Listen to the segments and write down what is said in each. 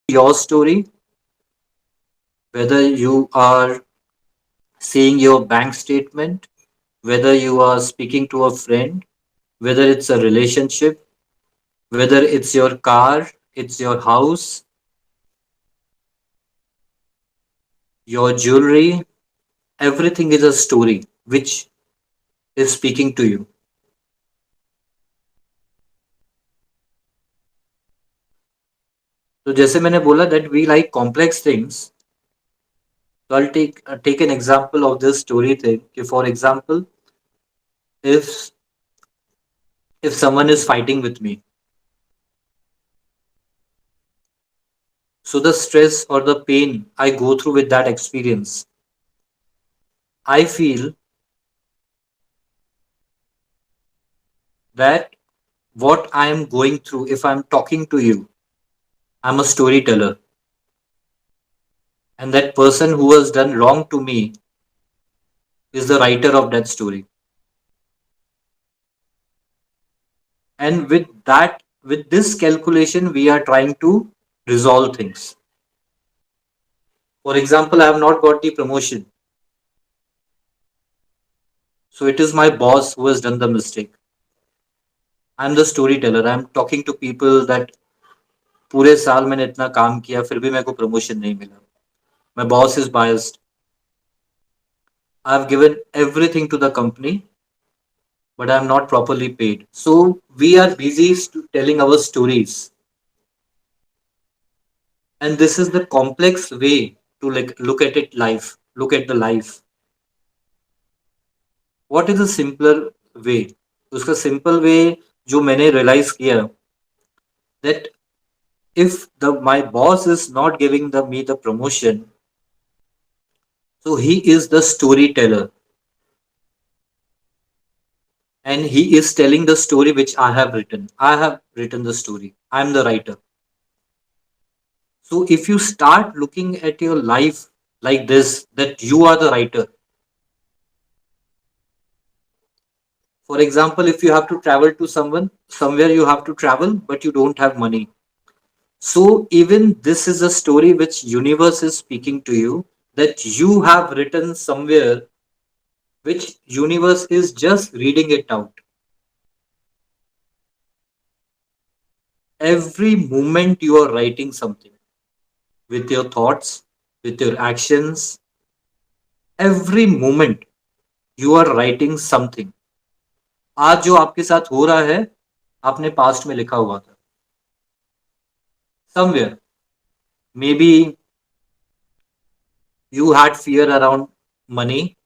your story, whether you are seeing your bank statement, whether you are speaking to a friend, whether it's a relationship, whether it's your car, it's your house, your jewelry, everything is a story which is speaking to you. तो जैसे मैंने बोला that we like complex things. So I'll take an example of this story thing. कि for example, if if someone is fighting with me, so the stress or the pain I go through with that experience, I feel that what I am going through, if I'm talking to you, I'm a storyteller, and that person who has done wrong to me is the writer of that story. And with this calculation, we are trying to resolve things. For example, I have not got the promotion, so it is my boss who has done the mistake. I'm the storyteller. I'm talking to people that पूरे साल मैंने इतना काम किया फिर भी मेरे को प्रमोशन नहीं मिला. My boss is biased. I've given everything to the company, but I'm not properly paid. So we are busy telling our stories, and this is the complex way to like look at it life. Look at the life. What is a simpler way? उसका simple way जो मैंने realize किया that if the my boss is not giving me the promotion, so he is the storyteller and he is telling the story which I have written. I have written the story. I'm the writer. So if you start looking at your life like this, that you are the writer. For example, if you have to travel to somewhere you have to travel, but you don't have money. So even this is a story which universe is speaking to you that you have written somewhere which universe is just reading it out. Every moment you are writing something with your thoughts, with your actions, every moment you are writing something. आज जो आपके साथ हो रहा है आपने past में लिखा हुआ था. Somewhere maybe you had fear around money,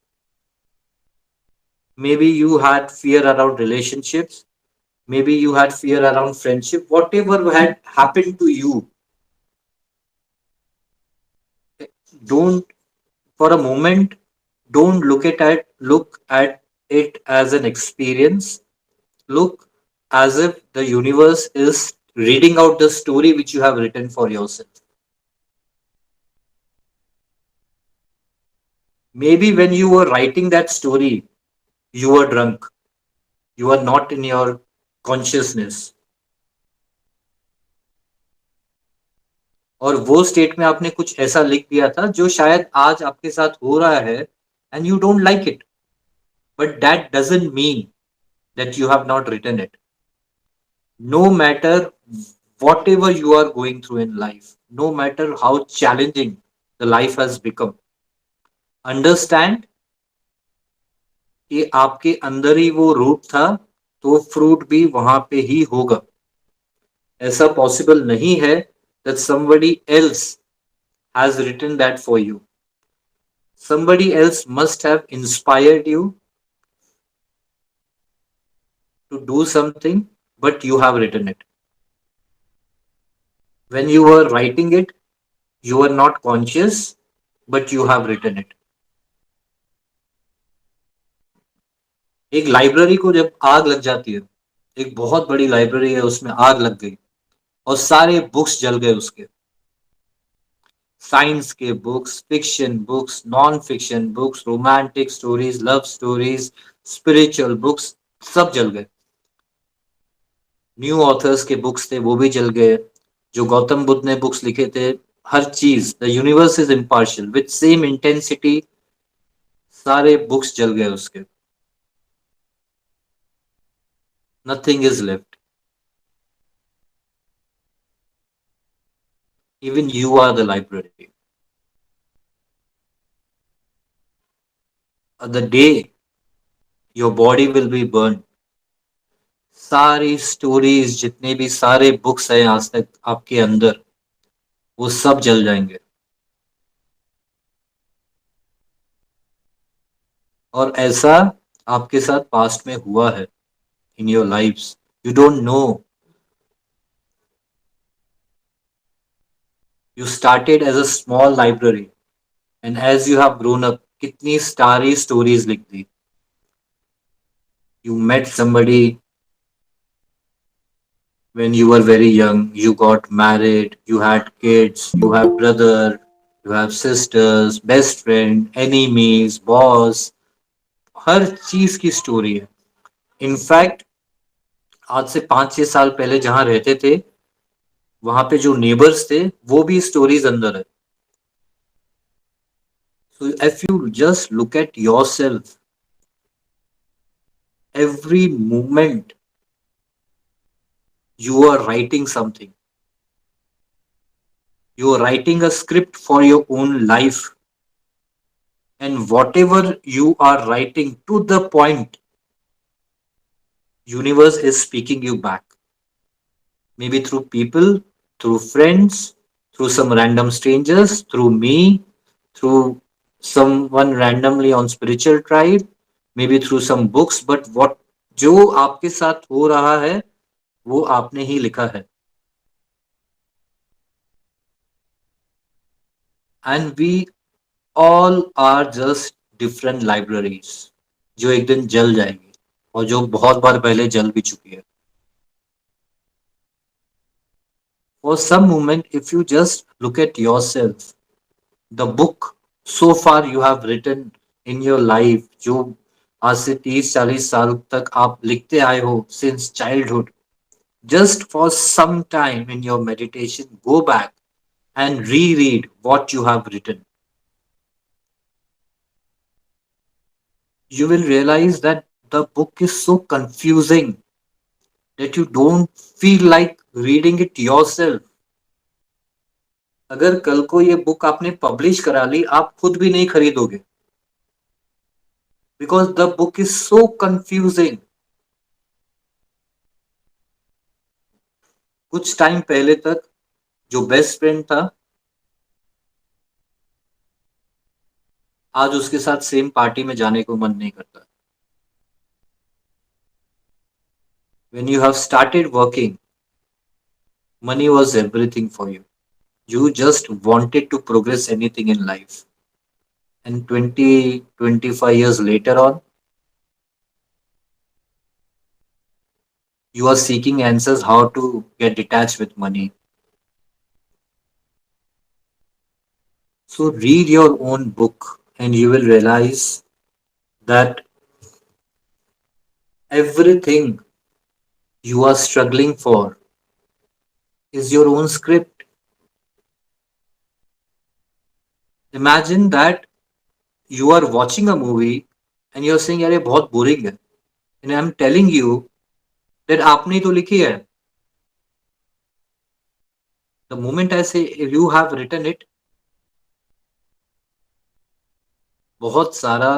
maybe you had fear around relationships, maybe you had fear around friendship, whatever had happened to you. Don't for a moment don't look at it as an experience. Look as if the universe is reading out the story which you have written for yourself. Maybe when you were writing that story you were drunk, you are not in your consciousness, और वो state में आपने कुछ ऐसा लिख दिया था जो शायद आज आपके साथ हो रहा है and you don't like it, but that doesn't mean that you have not written it. No matter whatever you are going through in life, no matter how challenging the life has become, understand कि आपके अंदर ही वो root था तो fruit भी वहां पे ही होगा. ऐसा पॉसिबल नहीं है that somebody else has written that for you. Somebody else must have inspired you to do something, but you have written it. When you were writing it, you were not conscious, but you have written it. एक library को जब आग लग जाती है, एक बहुत बड़ी लाइब्रेरी है उसमें आग लग गई और सारे बुक्स जल गए उसके. साइंस के books, fiction books, non fiction books, romantic stories, love stories, spiritual books, सब जल गए. न्यू ऑथर्स के बुक्स थे वो भी जल गए. जो गौतम बुद्ध ने बुक्स लिखे थे, हर चीज, the universe is impartial, with same intensity सारे बुक्स जल गए उसके. Nothing is left. Even you are the library. The day your body will be burn, सारी स्टोरीज जितने भी सारे बुक्स हैं आज तक आपके अंदर, वो सब जल जाएंगे. और ऐसा आपके साथ पास्ट में हुआ है in your lives. You don't know. You started as a small library, and as you have grown up, कितनी starry stories लिख दी. You met somebody when you were very young. You got married. You had kids. You have brother. You have sisters, best friend, enemies, boss. हर चीज की story है. In fact आज से 5-6 साल पहले जहां रहते थे, वहां पे जो नेबर्स थे, वो भी स्टोरीज अंदर है. So if you just look at yourself, every moment you are writing something. You are writing a script for your own life. And whatever you are writing, to the point, universe is speaking you back. Maybe through people, through friends, through some random strangers, through me, through someone randomly on spiritual tribe, maybe through some books. But what जो आपके साथ हो रहा है, वो आपने ही लिखा है. And we all are just different libraries जो एक दिन जल जाएगी, और जो बहुत बार पहले जल भी चुकी है. For some moment, if you just look at yourself, the book so far you have written in your life, जो आज से 30-40 साल तक आप लिखते आए हो since childhood, just for some time in your meditation, go back and reread what you have written. You will realize that the book is so confusing that you don't feel like reading it yourself. अगर कल को ये book आपने publish करा ली, आप खुद भी नहीं खरीदोगे, because the book is so confusing. कुछ टाइम पहले तक जो बेस्ट फ्रेंड था, आज उसके साथ सेम पार्टी में जाने को मन नहीं करता. When you have started working, money was everything for you. You just wanted to progress anything in life. And 20-25 years later on, you are seeking answers how to get detached with money. So read your own book and you will realize that everything you are struggling for is your own script. Imagine that you are watching a movie and you're saying, यार ये बहुत boring है. And I'm telling you that आपने तो लिखी है. The moment I say you have written it, बहुत सारा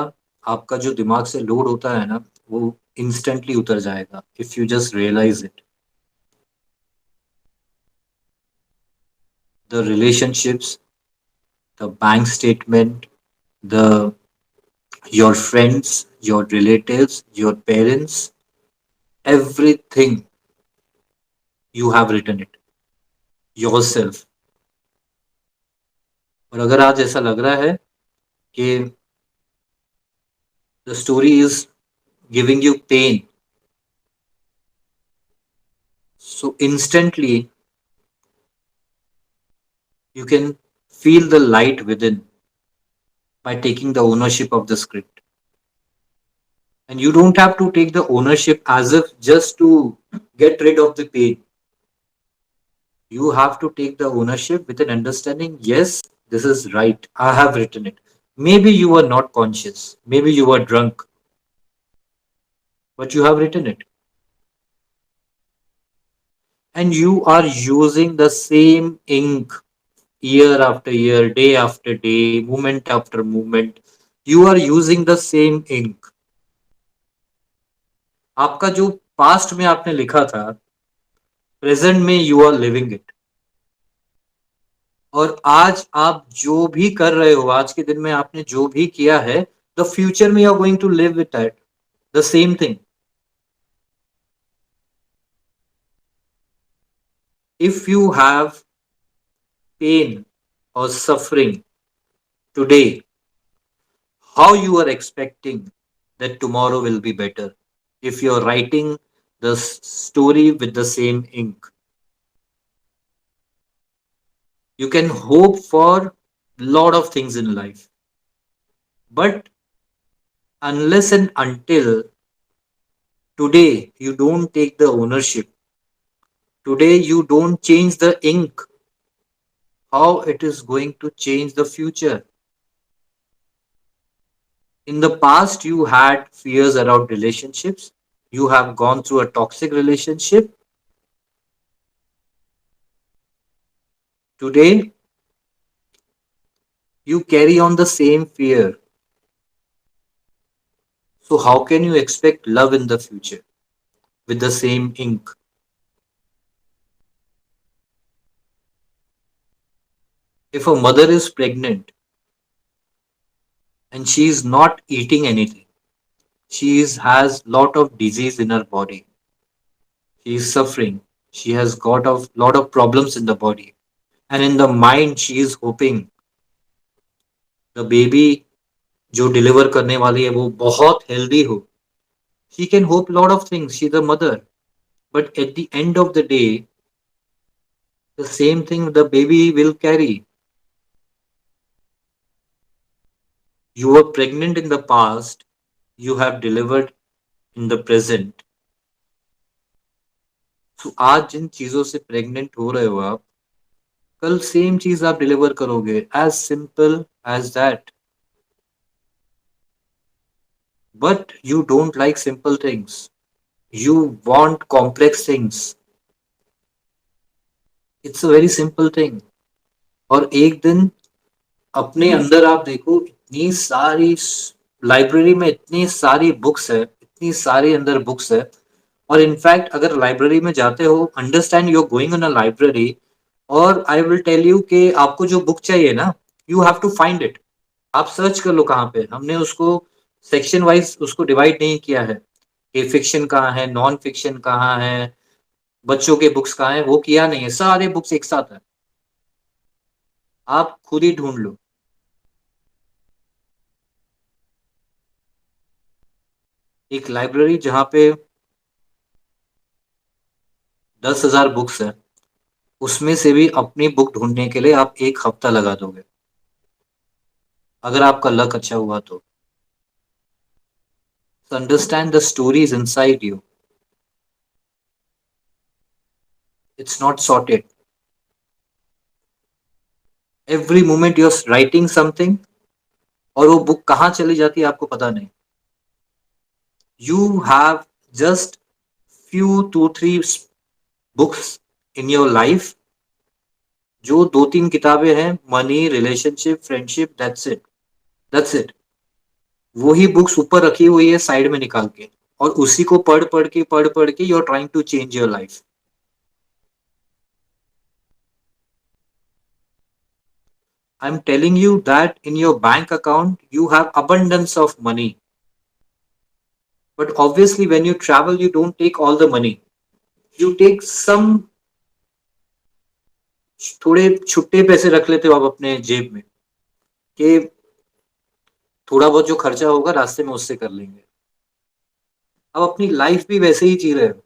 आपका जो दिमाग से लोड होता है ना, वो instantly उतर जाएगा if you just realize it. The relationships, the bank statement, the your friends, your relatives, your parents, everything you have written it yourself. और अगर आज ऐसा लग रहा है कि the story is giving you pain, so instantly you can feel the light within by taking the ownership of the script. And you don't have to take the ownership as if just to get rid of the pain. You have to take the ownership with an understanding. Yes, this is right. I have written it. Maybe you were not conscious. Maybe you were drunk, but you have written it. And you are using the same ink year after year, day after day, moment after moment. You are using the same ink. आपका जो past में आपने लिखा था, present में you are living it. और आज आप जो भी कर रहे हो, आज के दिन में आपने जो भी किया है, द फ्यूचर में you are going to live with that, the same thing. If you have pain or suffering today, how you are expecting that tomorrow will be better if you're writing the story with the same ink? You can hope for lot of things in life, but unless and until today you don't take the ownership, today you don't change the ink, how it is going to change the future? In the past, you had fears around relationships. You have gone through a toxic relationship. Today, you carry on the same fear. So, how can you expect love in the future with the same ink? If a mother is pregnant and she is not eating anything, she has lot of disease in her body. She is suffering. She has got a lot of problems in the body. And in the mind, she is hoping the baby जो deliver करने वाली है वो बहुत healthy हो. She can hope lot of things. She's a mother. But at the end of the day, the same thing the baby will carry. You were pregnant in the past, you have delivered in the present. So आज जिन चीजों से pregnant हो रहे हो आप, कल same चीज आप डिलीवर करोगे. As simple as that. But you don't like simple things. You want complex things. It's a very simple thing. और एक दिन अपने अंदर आप देखो, इतनी सारी लाइब्रेरी में इतनी सारी बुक्स है, इतनी सारी अंदर बुक्स है. और इनफैक्ट अगर लाइब्रेरी में जाते हो, understand you are going on a library, और आई विल टेल यू कि आपको जो बुक चाहिए ना, you have to find it. आप सर्च कर लो कहाँ पे. हमने उसको सेक्शन वाइज उसको डिवाइड नहीं किया है कि फिक्शन कहाँ है, नॉन फिक्शन कहाँ है, बच्चों के बुक्स कहाँ है, वो किया नहीं है. सारे बुक्स एक साथ है, आप खुद ही ढूंढ लो. एक लाइब्रेरी जहाँ पे 10,000 बुक्स है, उसमें से भी अपनी बुक ढूंढने के लिए आप एक हफ्ता लगा दोगे, अगर आपका लक अच्छा हुआ तो. So understand the stories inside you. It's not sorted. Every moment you're writing something, और वो बुक कहाँ चली जाती है आपको पता नहीं. You have just few 2-3 books in your life, जो 2-3 किताबें हैं, money, relationship, friendship, that's it. That's it. वही बुक्स ऊपर रखी हुई है साइड में निकाल के, और उसी को पढ़ पढ़ के you are trying to change your life. I'm telling you that in your bank account you have abundance of money. But obviously, when you travel, you don't take all the money. You take some, थोड़े छुट्टे पैसे रख लेते हो आप अपने जेब में, कि थोड़ा बहुत जो खर्चा होगा रास्ते में उससे कर लेंगे. अब अपनी लाइफ भी वैसे ही जी रहे हो.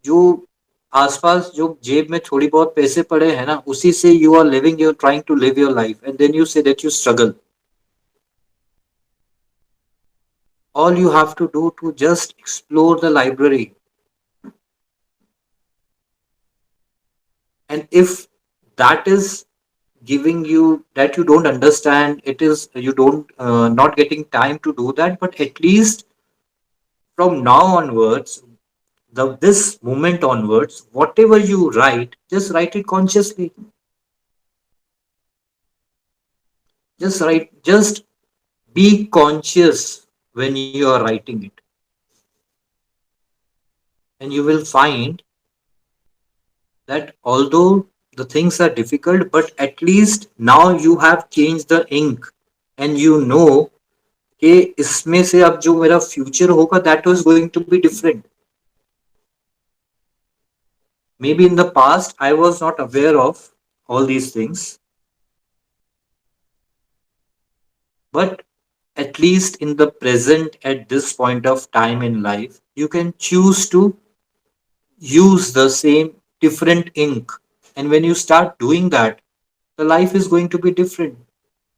जो आसपास जो जेब में थोड़ी बहुत पैसे पड़े हैं ना, उसी से you are living, you are trying to live your life, and then you say that you struggle. All you have to do to just explore the library. And if that is giving you that you don't understand, it is you don't not getting time to do that, but at least from now onwards, this moment onwards, whatever you write, just write it consciously. Just write, just be conscious when you are writing it, and you will find that although the things are difficult, but at least now you have changed the ink, and you know कि इसमें से अब जो मेरा future होगा that was going to be different. Maybe in the past I was not aware of all these things, but at least in the present, at this point of time in life, you can choose to use the same different ink. And when you start doing that, the life is going to be different.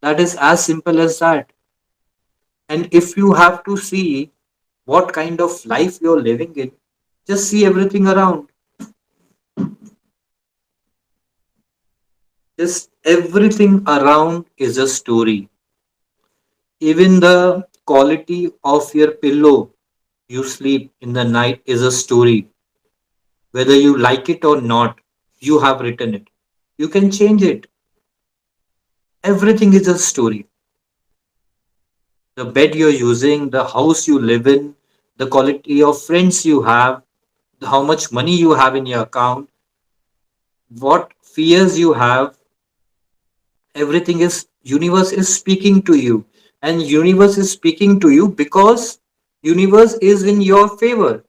That is as simple as that. And if you have to see what kind of life you're living in, just see everything around. Just everything around is a story. Even the quality of your pillow you sleep in the night is a story. Whether you like it or not, you have written it. You can change it. Everything is a story. The bed you're using, the house you live in, the quality of friends you have, how much money you have in your account, what fears you have, everything is universe is speaking to you. And universe is speaking to you because universe is in your favor.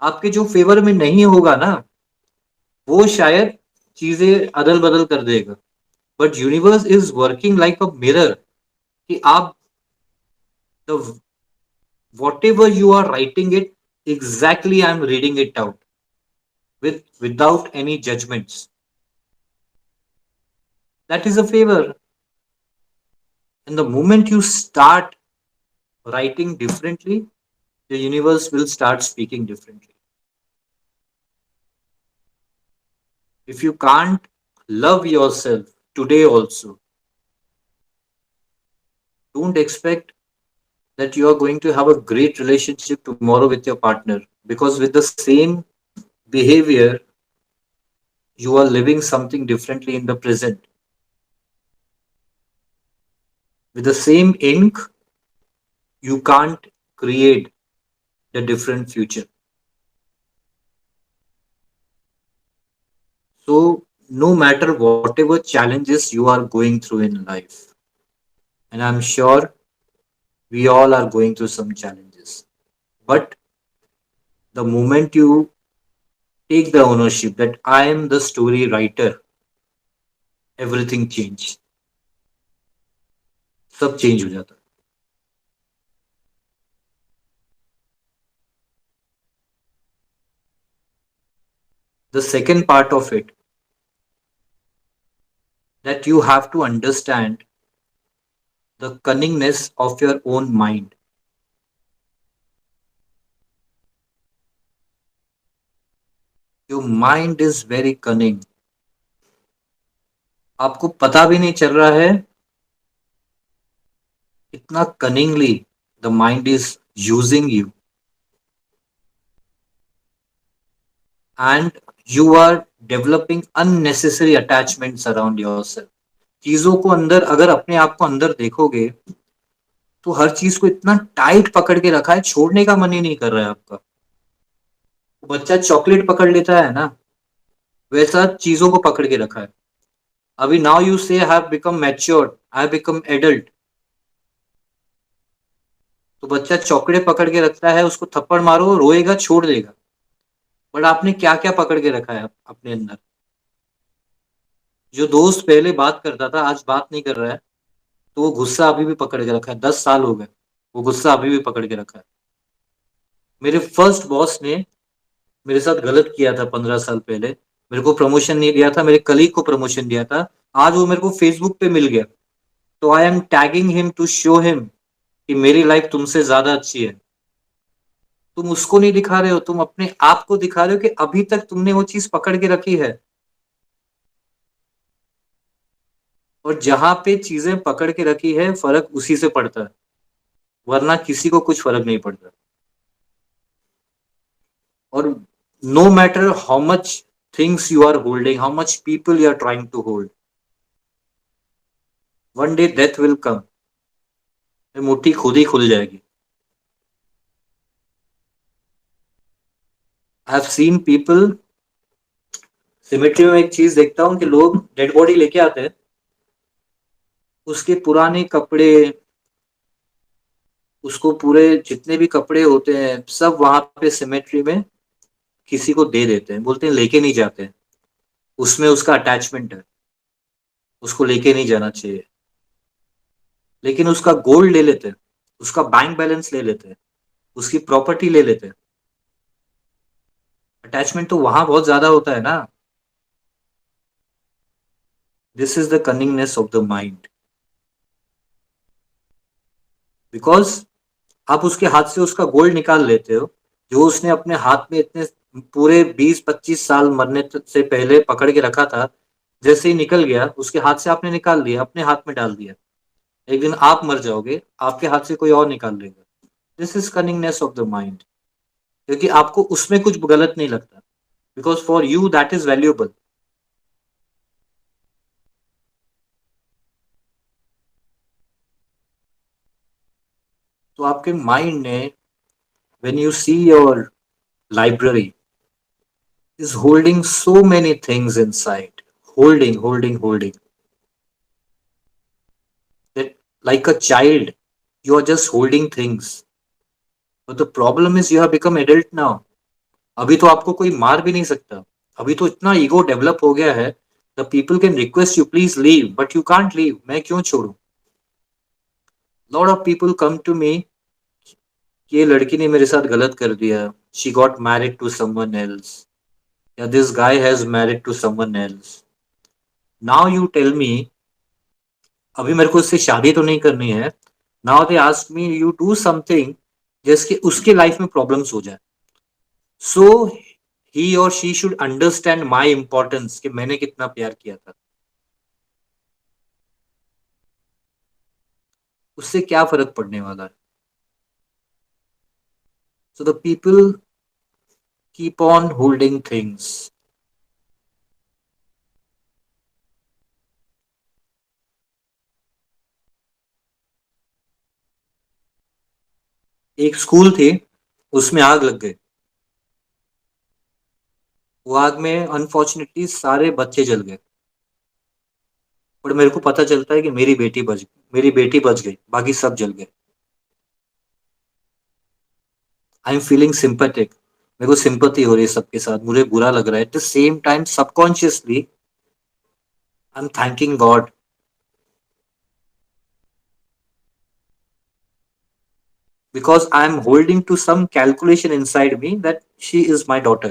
आपके जो favour में नहीं होगा ना, वो शायद चीजें अदल बदल कर देगा. But universe is working like a mirror कि आप the whatever you are writing it, exactly I'm reading it out without any judgments. That is a favor. And the moment you start writing differently, the universe will start speaking differently. If you can't love yourself today also, don't expect that you are going to have a great relationship tomorrow with your partner, because with the same behavior you are living something differently in the present. With the same ink you can't create the different future. So no matter whatever challenges you are going through in life, and I'm sure we all are going through some challenges, but the moment you take the ownership that I am the story writer, everything change. सब change हो जाता है. The second part of it, that you have to understand the cunningness of your own mind. Your mind is very cunning. आपको पता भी नहीं चल रहा है इतना cunningly the mind is using you, and you are developing unnecessary attachments around yourself. चीजों को अंदर, अगर अपने आप को अंदर देखोगे तो हर चीज को इतना टाइट पकड़ के रखा है, छोड़ने का मन ही नहीं कर रहा है आपका. बच्चा चॉकलेट पकड़ लेता है ना, वैसा चीजों को पकड़ के रखा है. अभी नाउ यू से I have become matured, I have become adult, तो बच्चा चॉकलेट पकड़ के रखता है, उसको थप्पड़ मारो रोएगा छोड़ देगा. बट आपने क्या क्या पकड़ के रखा है अपने अंदर. जो दोस्त पहले बात करता था आज बात नहीं कर रहा है, तो वो गुस्सा अभी भी पकड़ के रखा है. 10 साल हो गए, वो गुस्सा अभी भी पकड़ के रखा है. मेरे फर्स्ट बॉस ने मेरे साथ गलत किया था 15 साल पहले. मेरे को प्रमोशन नहीं दिया था, मेरे कलीग को प्रमोशन दिया था. आज वो मेरे को फेसबुक पे मिल गया, तो I am tagging him to show him कि मेरी लाइफ तुमसे ज्यादा अच्छी है. तुम उसको नहीं दिखा रहे हो, तुम अपने आप को दिखा रहे हो कि अभी तक तुमने वो चीज पकड़ के रखी है। और जहां पे चीजें पकड़ के रखी है, फर्क उसी से पड़ता है, वरना किसी को कुछ फर्क नहीं पड़ता। और no matter how much things you are holding, how much people you are trying to hold, one day death will come, मुट्ठी खुद ही खुल जाएगी। I have seen people, cemetery में एक चीज देखता हूँ कि लोग डेड बॉडी लेके आते हैं, उसके पुराने कपड़े, उसको पूरे जितने भी कपड़े होते हैं सब वहां पे सिमेट्री में किसी को दे देते हैं, बोलते हैं लेके नहीं जाते, उसमें उसका अटैचमेंट है, उसको लेके नहीं जाना चाहिए। लेकिन उसका गोल्ड ले लेते हैं, उसका बैंक बैलेंस ले लेते हैं, उसकी प्रॉपर्टी ले लेते हैं। अटैचमेंट तो वहां बहुत ज्यादा होता है ना। This is the cunningness of the mind. Because आप उसके हाथ से उसका गोल्ड निकाल लेते हो, जो उसने अपने हाथ में इतने पूरे 20-25 साल मरने से पहले पकड़ के रखा था, जैसे ही निकल गया उसके हाथ से, आपने निकाल लिया, अपने हाथ में डाल दिया। एक दिन आप मर जाओगे, आपके हाथ से कोई और निकाल लेगा। This is cunningness of the mind, क्योंकि आपको उसमें कुछ गलत नहीं लगता, because for you that is valuable. तो आपके माइंड ने, when you see your library is holding so many things inside, holding that, like a child you are just holding things, but the problem is you have become adult now. अभी तो आपको कोई मार भी नहीं सकता, अभी तो इतना ईगो डेवलप हो गया है, the people can request you please leave but you can't leave, मैं क्यों छोड़ू। Lot of people come to me कि ये लड़की ने मेरे साथ गलत कर दिया, she got married to someone else, या this guy has married to someone else. Now you tell me, अभी मेरे को उससे शादी तो नहीं करनी है, now they ask me you do something जिसके उसके लाइफ में प्रॉब्लम्स हो जाए, सो ही और she should understand my importance कि मैंने कितना प्यार किया था। उससे क्या फर्क पड़ने वाला है। So the people keep on holding things. एक स्कूल थी, उसमें आग लग गई, वो आग में अनफॉर्चुनेटली सारे बच्चे जल गए, पर मेरे को पता चलता है कि मेरी बेटी बच गई, बाकी सब जल गए। आई एम फीलिंग सिंपैथिक, मेरे को सिंपैथी हो रही है सबके साथ, मुझे बुरा लग रहा है, at the same time subconsciously I am thanking God, because I am holding to some calculation inside me that she is my daughter.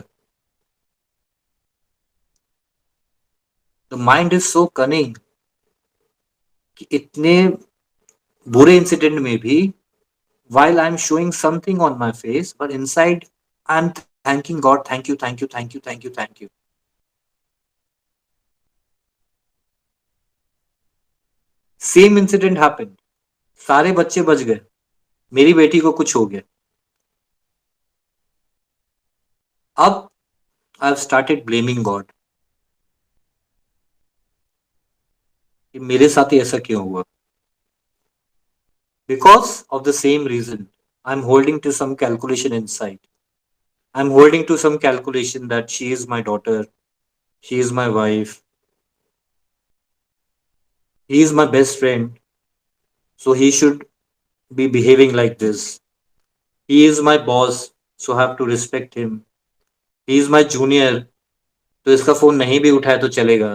The mind is so cunning कि इतने बुरे इंसिडेंट में भी, while I am showing something on my face, but inside I am thanking God, thank you, thank you, thank you, thank you, thank you. Same incident happened. सारे बच्चे बच गए, मेरी बेटी को कुछ हो गया। अब I have started blaming God कि मेरे साथ ही ऐसा क्यों हुआ। Because of the same reason, I'm holding to some calculation inside. I'm holding to some calculation that she is my daughter, she is my wife, he is my best friend, so he should be behaving like this. He is my boss, so I have to respect him. He is my junior, तो इसका phone नहीं भी उठाए तो चलेगा।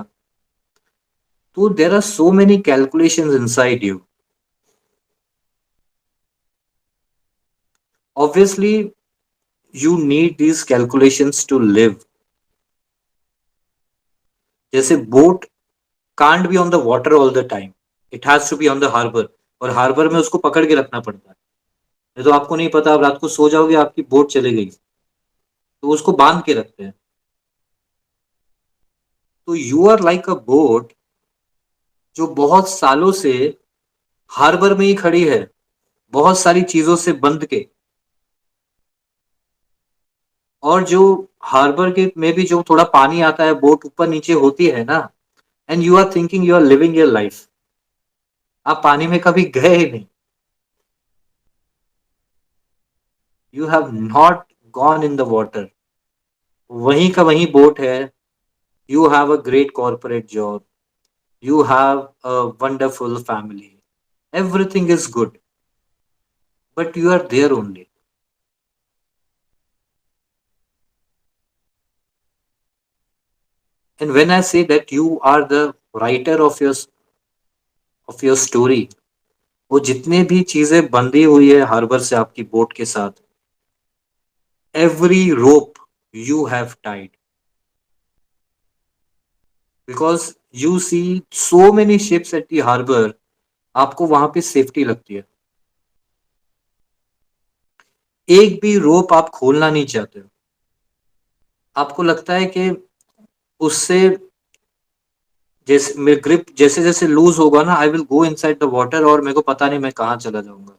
तो there are so many calculations inside you. Obviously, you need these calculations to live. जैसे boat can't be on the water all the time. It has to be on the harbor. और harbour में उसको पकड़ के रखना पड़ता है, नहीं तो आपको नहीं पता, आप रात को सो जाओगे, आपकी बोट चली गई, तो उसको बांध के रखते हैं। तो you are like a boat जो बहुत सालों से हार्बर में ही खड़ी है, बहुत सारी चीजों से बंध के। और जो हार्बर के में भी जो थोड़ा पानी आता है, बोट ऊपर नीचे होती है ना, and you are thinking you are living your life. आप पानी में कभी गए ही नहीं, you have not gone in the water, वहीं का वहीं बोट है। You have a great corporate job, you have a wonderful family, everything is good, but you are there only. And when I say that you are the writer of your story, वो जितने भी चीजें बंधी हुई है harbour से आपकी boat के साथ, every rope you have tied, because you see so many ships at the harbor, आपको वहां पे सेफ्टी लगती है, एक भी रोप आप खोलना नहीं चाहते हो। आपको लगता है कि उससे जैसे मेरे ग्रिप जैसे जैसे लूज होगा ना, I will go inside the water, और मेरे को पता नहीं मैं कहाँ चला जाऊंगा।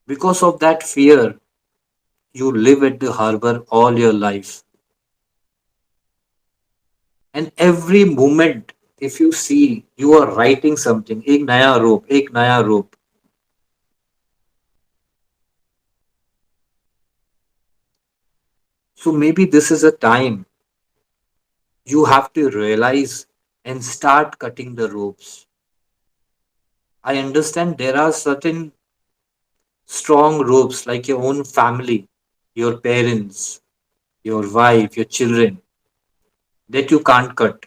Because of that fear you live at the harbour all your life, and every moment if you see you are writing something, एक नया रोप, एक नया rope. So maybe this is a time you have to realize and start cutting the ropes. I understand there are certain strong ropes like your own family, your parents, your wife, your children that you can't cut.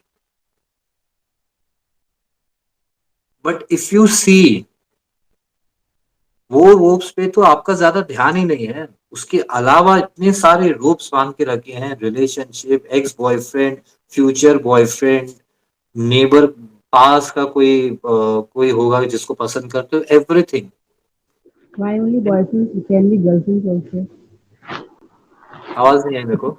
But if you see, वो ropes पे तो आपका ज्यादा ध्यान ही नहीं है, उसके अलावा इतने सारे रोप्स बांध के रखे हैं, relationship, ex boyfriend, future boyfriend, neighbour, पास का कोई होगा जिसको पसंद करते हो, everything. Why only boyfriends? It can be girlfriends also. आवाज नहीं आई मेरे को,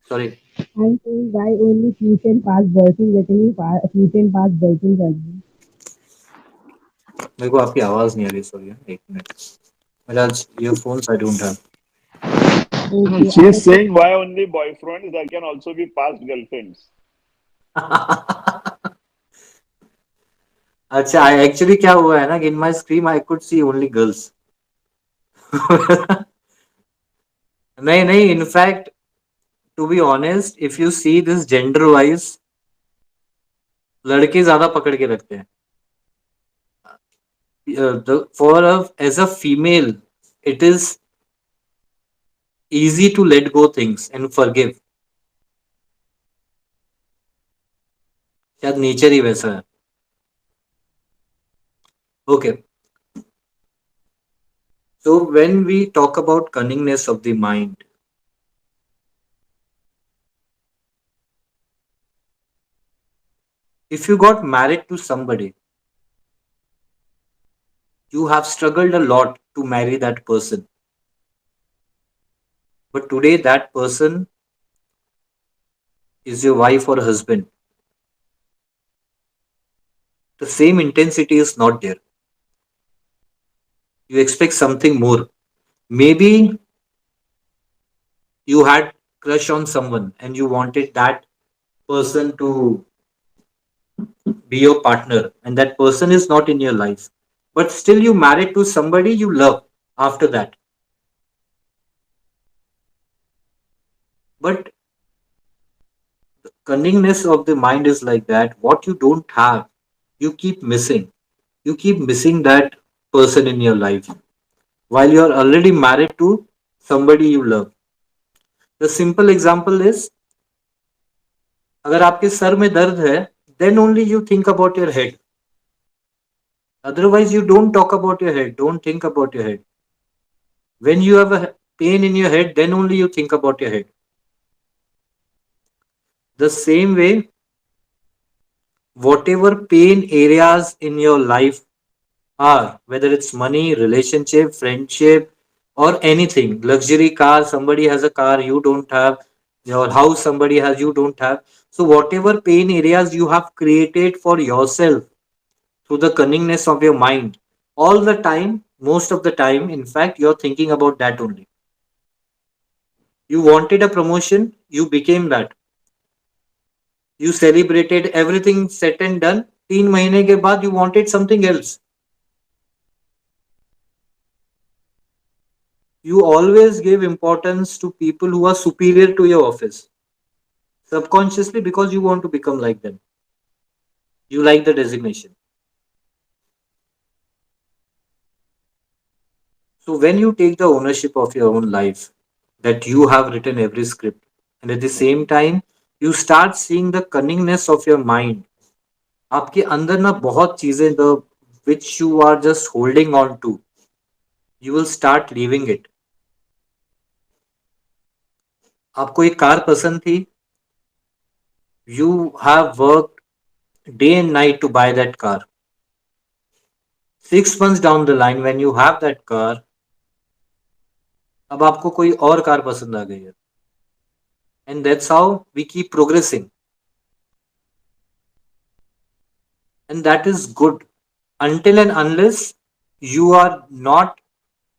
sorry. I'm saying why only future and past boyfriends? There can be future and past girlfriends as well. मेरे को आपकी आवाज नहीं आ रही, सॉरी, एक मिनट। मेरा आज earphones I don't have. Okay, She is saying why only boyfriends? There can also be past girlfriends. अच्छा, एक्चुअली क्या हुआ है ना कि in my screen I could see only girls. नहीं नहीं, in fact to be honest, if you see this gender wise, लड़के ज्यादा पकड़ के रखते हैं। For as a female it is easy to let go things and forgive, शायद nature ही वैसा है। Okay, so when we talk about cunningness of the mind, if you got married to somebody, you have struggled a lot to marry that person, but today that person is your wife or husband, the same intensity is not there. You expect something more. Maybe you had crush on someone and you wanted that person to be your partner, and that person is not in your life, but still you married to somebody you love after that. But cunningness of the mind is like that, what you don't have, you keep missing. You keep missing that person in your life while you are already married to somebody you love. The simple example is, अगर आपके sir में दर्द है, then only you think about your head. Otherwise, you don't talk about your head, don't think about your head. When you have a pain in your head, then only you think about your head. The same way, whatever pain areas in your life are, whether it's money, relationship, friendship, or anything. Luxury car, somebody has a car you don't have, your house somebody has you don't have. So whatever pain areas you have created for yourself through the cunningness of your mind, all the time, most of the time, in fact, you're thinking about that only. You wanted a promotion, you became that. You celebrated everything set and done. 3 महीने के बाद you wanted something else. You always give importance to people who are superior to your office, subconsciously, because you want to become like them. You like the designation. So when you take the ownership of your own life, that you have written every script, and at the same time you start seeing the cunningness of your mind. आपके अंदर ना बहुत चीजें, the which you are just holding on to, you will start leaving it. आपको एक car पसंद थी, you have worked day and night to buy that car. 6 months down the line, when you have that car, अब आपको कोई और car पसंद आ गई है. And that's how we keep progressing. And that is good until and unless you are not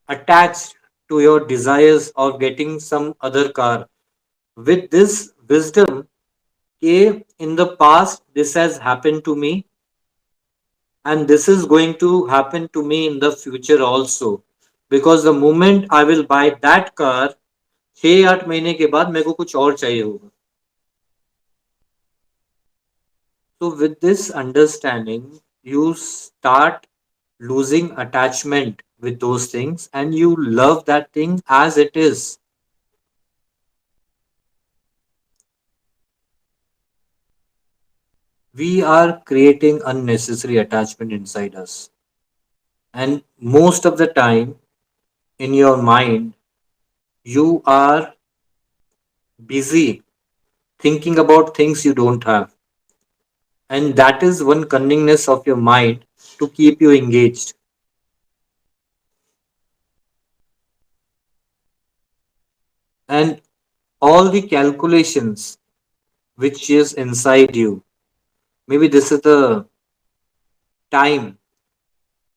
attached to your desires of getting some other car. With this wisdom, okay, in the past, this has happened to me, and this is going to happen to me in the future also. Because the moment I will buy that car, 6-8 महीने के बाद मेरे को कुछ और चाहिए होगा. So with this understanding, you start losing attachment with those things and you love that thing as it is. We are creating unnecessary attachment inside us. And most of the time, in your mind, you are busy thinking about things you don't have. And that is one cunningness of your mind to keep you engaged. And all the calculations which is inside you, maybe this is the time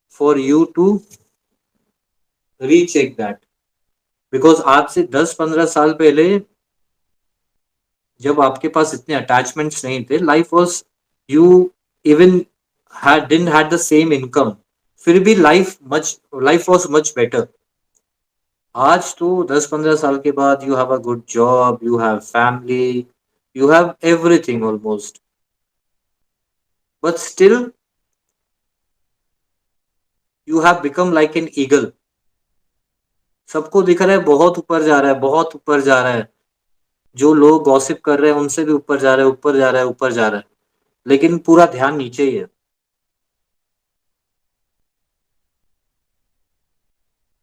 for you to recheck that. Because आज से 10-15 साल पहले जब आपके पास इतने attachments नहीं थे, life was, you even didn't had the same income, फिर भी लाइफ वॉज मच बेटर. आज तो 10-15 साल के बाद you have a good job, you have family, you have everything almost, but still you have become like an eagle. सबको दिख रहा है बहुत ऊपर जा रहा है, बहुत ऊपर जा रहा है, जो लोग गॉसिप कर रहे हैं उनसे भी ऊपर जा रहा है, ऊपर जा रहा है, ऊपर जा रहा है, लेकिन पूरा ध्यान नीचे ही है.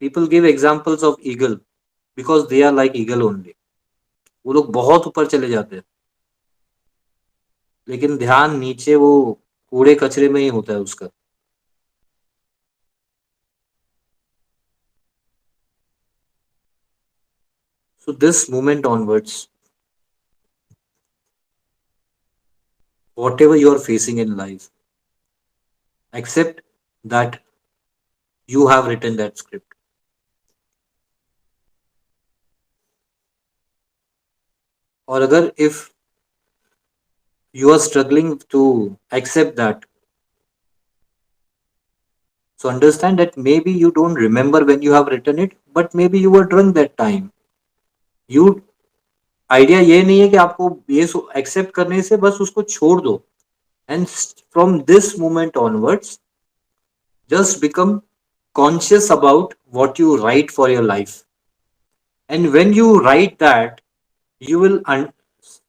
People give examples of eagle because they are like eagle only. वो लोग बहुत ऊपर चले जाते हैं, लेकिन ध्यान नीचे वो कूड़े कचरे में ही होता है उसका. So this moment onwards, whatever you are facing in life, accept that you have written that script. और अगर if you are struggling to accept that, so understand that maybe you don't remember when you have written it, but maybe you were drunk that time. You idea ये नहीं है कि आपको ये accept करने से बस उसको छोड़ दो. And from this moment onwards, just become conscious about what you write for your life. And when you write that, you will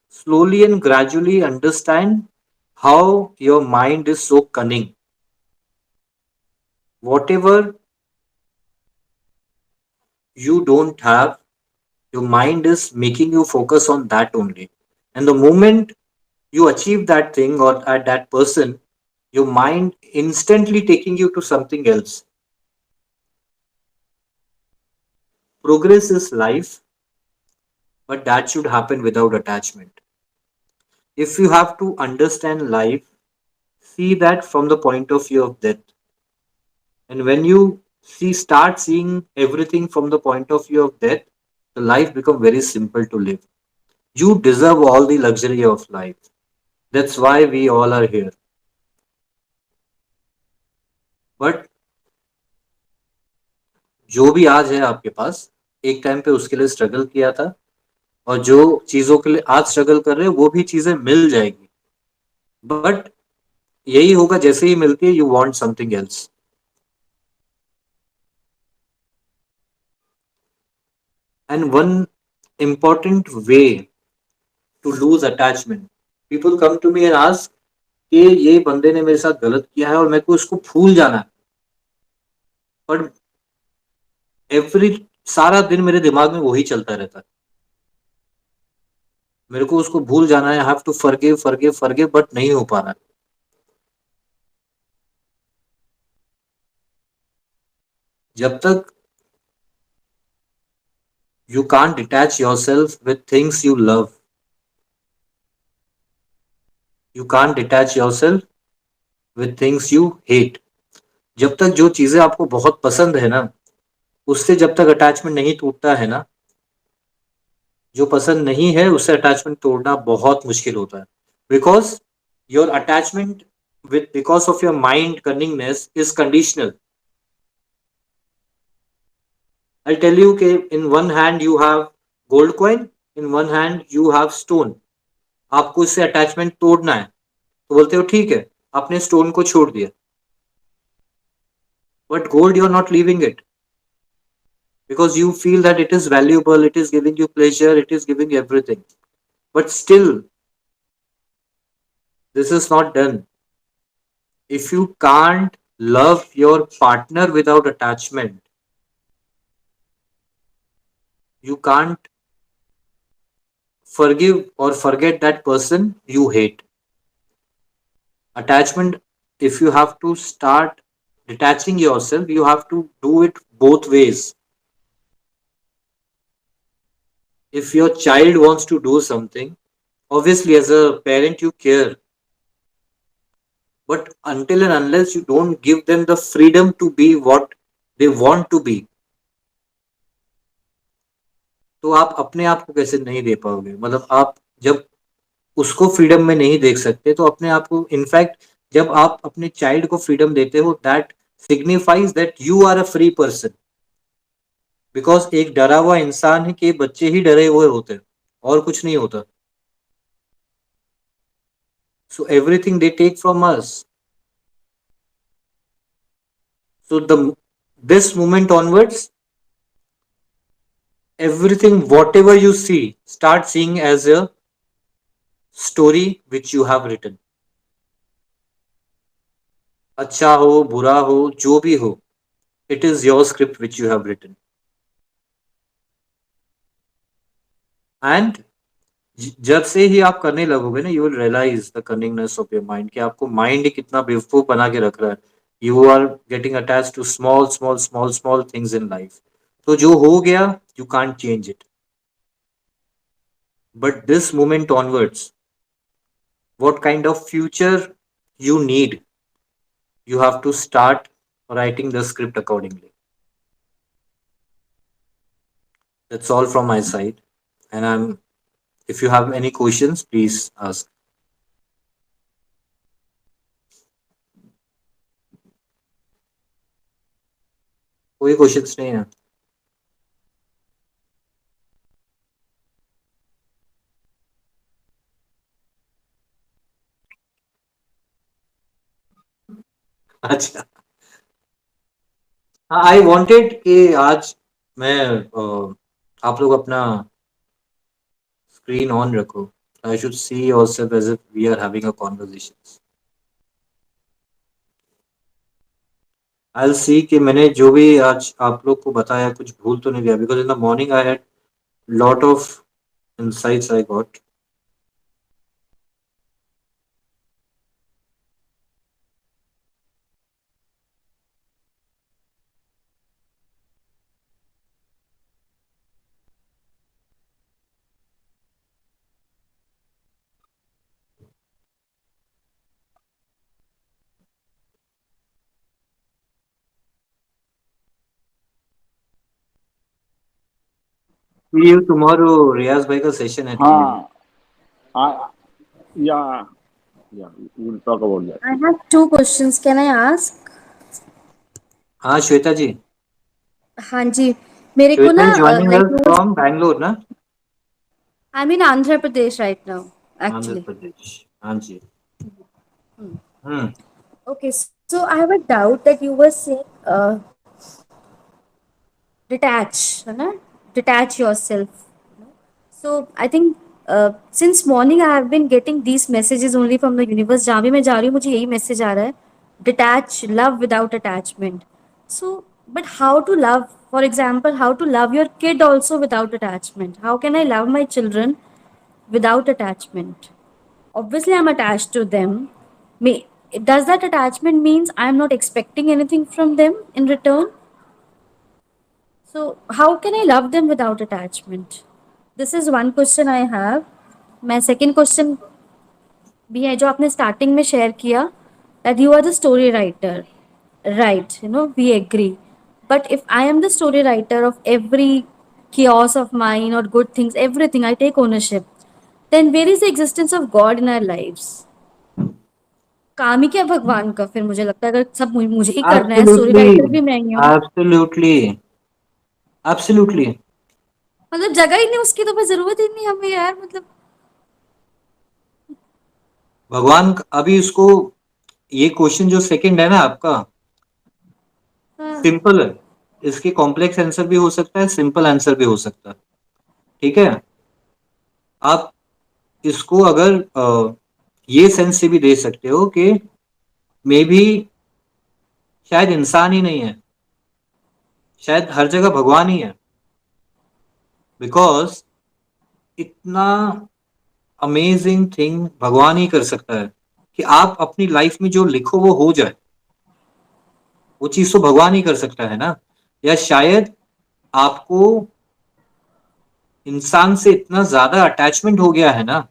slowly and gradually understand how your mind is so cunning. Whatever you don't have, your mind is making you focus on that only. And the moment you achieve that thing or at that person, your mind instantly taking you to something else. Progress is life, but that should happen without attachment. If you have to understand life, see that from the point of view of death. And when you start seeing everything from the point of view of death, the life become very simple to live. You deserve all the luxury of life. That's why we all are here. But जो भी आज है आपके पास, एक time पे उसके लिए struggle किया था, और जो चीजों के लिए आज स्ट्रगल कर रहे हो वो भी चीजें मिल जाएगी. बट यही होगा, जैसे ही मिलती है you want something else. And one important way to lose attachment. People come to me and ask कि ये बंदे ने मेरे साथ गलत किया है और मेरे को इसको भूल जाना है. पर एवरी सारा दिन मेरे दिमाग में वही चलता रहता है. मेरे को उसको भूल जाना है. I have to forgive forgive forgive, but नहीं हो पा रहा है. जब तक you can't detach yourself with things you love, you can't detach yourself with things you hate. जब तक जो चीजें आपको बहुत पसंद है ना, उससे जब तक अटैचमेंट नहीं टूटता है ना, जो पसंद नहीं है उससे अटैचमेंट तोड़ना बहुत मुश्किल होता है. Because your attachment with because of your mind cunningness is conditional. I'll tell you कि in one hand you have gold coin, in one hand you have stone. आपको इससे अटैचमेंट तोड़ना है तो बोलते हो ठीक है, आपने स्टोन को छोड़ दिया. But gold you are not leaving it because you feel that it is valuable, it is giving you pleasure, it is giving you everything. But still, this is not done. If you can't love your partner without attachment, you can't forgive or forget that person you hate. Attachment, if you have to start detaching yourself, you have to do it both ways. If your child wants to do something, obviously as a parent you care, but until and unless you don't give them the freedom to be what they want to be, तो आप अपने आप को कैसे नहीं दे पाओगे. मतलब आप जब उसको फ्रीडम में नहीं देख सकते तो अपने आप को, इनफैक्ट जब आप अपने चाइल्ड को फ्रीडम देते हो, that signifies that you are a free person. Because एक डरा हुआ इंसान के बच्चे ही डरे हुए होते हैं और कुछ नहीं होता. So everything they take from us. So this moment onwards, everything whatever you see, start seeing as a story which you have written. अच्छा हो बुरा हो जो भी हो, it is your script which you have written. And जब से ही आप करने लगोगे ना, you will realize the cunningness of your mind कि आपको माइंड कितना बेवकूफ बना के रख रहा है. You are getting attach to small small small small things in life. तो जो हो गया you can't change it. But this moment onwards, what kind of future you need, you have to start writing the script accordingly. That's all from my side. And if you have any questions, please ask. कोई questions नहीं है. अच्छा. हाँ, I wanted कि आज मैं आप लोग अपना स्क्रीन ऑन रखो. I should see yourself as if we are having a conversation. I will see कि मैंने जो भी आज आप लोग को बताया कुछ भूल तो नहीं गया. Because in the morning I had lot of insights I got. See you tomorrow, रियाज भाई का सेशन है tomorrow. हाँ, हाँ, yeah, yeah, we'll talk about that. I have two questions. Can I ask? हाँ श्वेता जी. हाँ जी, मेरे को श्वेता ना is joining like us you was from Bangalore ना. I'm in Andhra Pradesh right now, Andhra actually. प्रदेश. हाँ जी. हम्म. Okay, so I have a doubt that you were saying detach, है ना? Detach yourself. So I think since morning I have been getting these messages only from the universe. जहाँ भी मैं जा रही हूँ मुझे यही message आ रहा है. Detach, love without attachment. So, but how to love? For example, how to love your kid also without attachment? How can I love my children without attachment? Obviously, I'm attached to them. May, does that attachment means I'm not expecting anything from them in return? So, how can I love them without attachment? This is one question I have. My second question भी है जो आपने starting में share किया that you are the story writer, right? You know, we agree. But if I am the story writer of every chaos of mine or good things, everything, I take ownership. Then where is the existence of God in our lives? काम ही क्या भगवान का? फिर मुझे लगता है अगर सब मुझे ही करना है, स्टोरी राइटर Absolutely. भी मैं ही हूँ, Absolutely. Absolutely. मतलब जगह ही नहीं उसकी तो फिर जरूरत ही नहीं हमें यार, मतलब भगवान अभी उसको, ये क्वेश्चन जो सेकंड है ना आपका, हाँ, सिंपल है. इसके कॉम्प्लेक्स आंसर भी हो सकता है, सिंपल आंसर भी हो सकता है. ठीक है. आप इसको अगर ये सेंस से भी दे सकते हो कि मे बी शायद इंसान ही नहीं है, शायद हर जगह भगवान ही है. बिकॉज इतना अमेजिंग थिंग भगवान ही कर सकता है कि आप अपनी लाइफ में जो लिखो वो हो जाए. वो चीज तो भगवान ही कर सकता है ना. या शायद आपको इंसान से इतना ज्यादा अटैचमेंट हो गया है ना,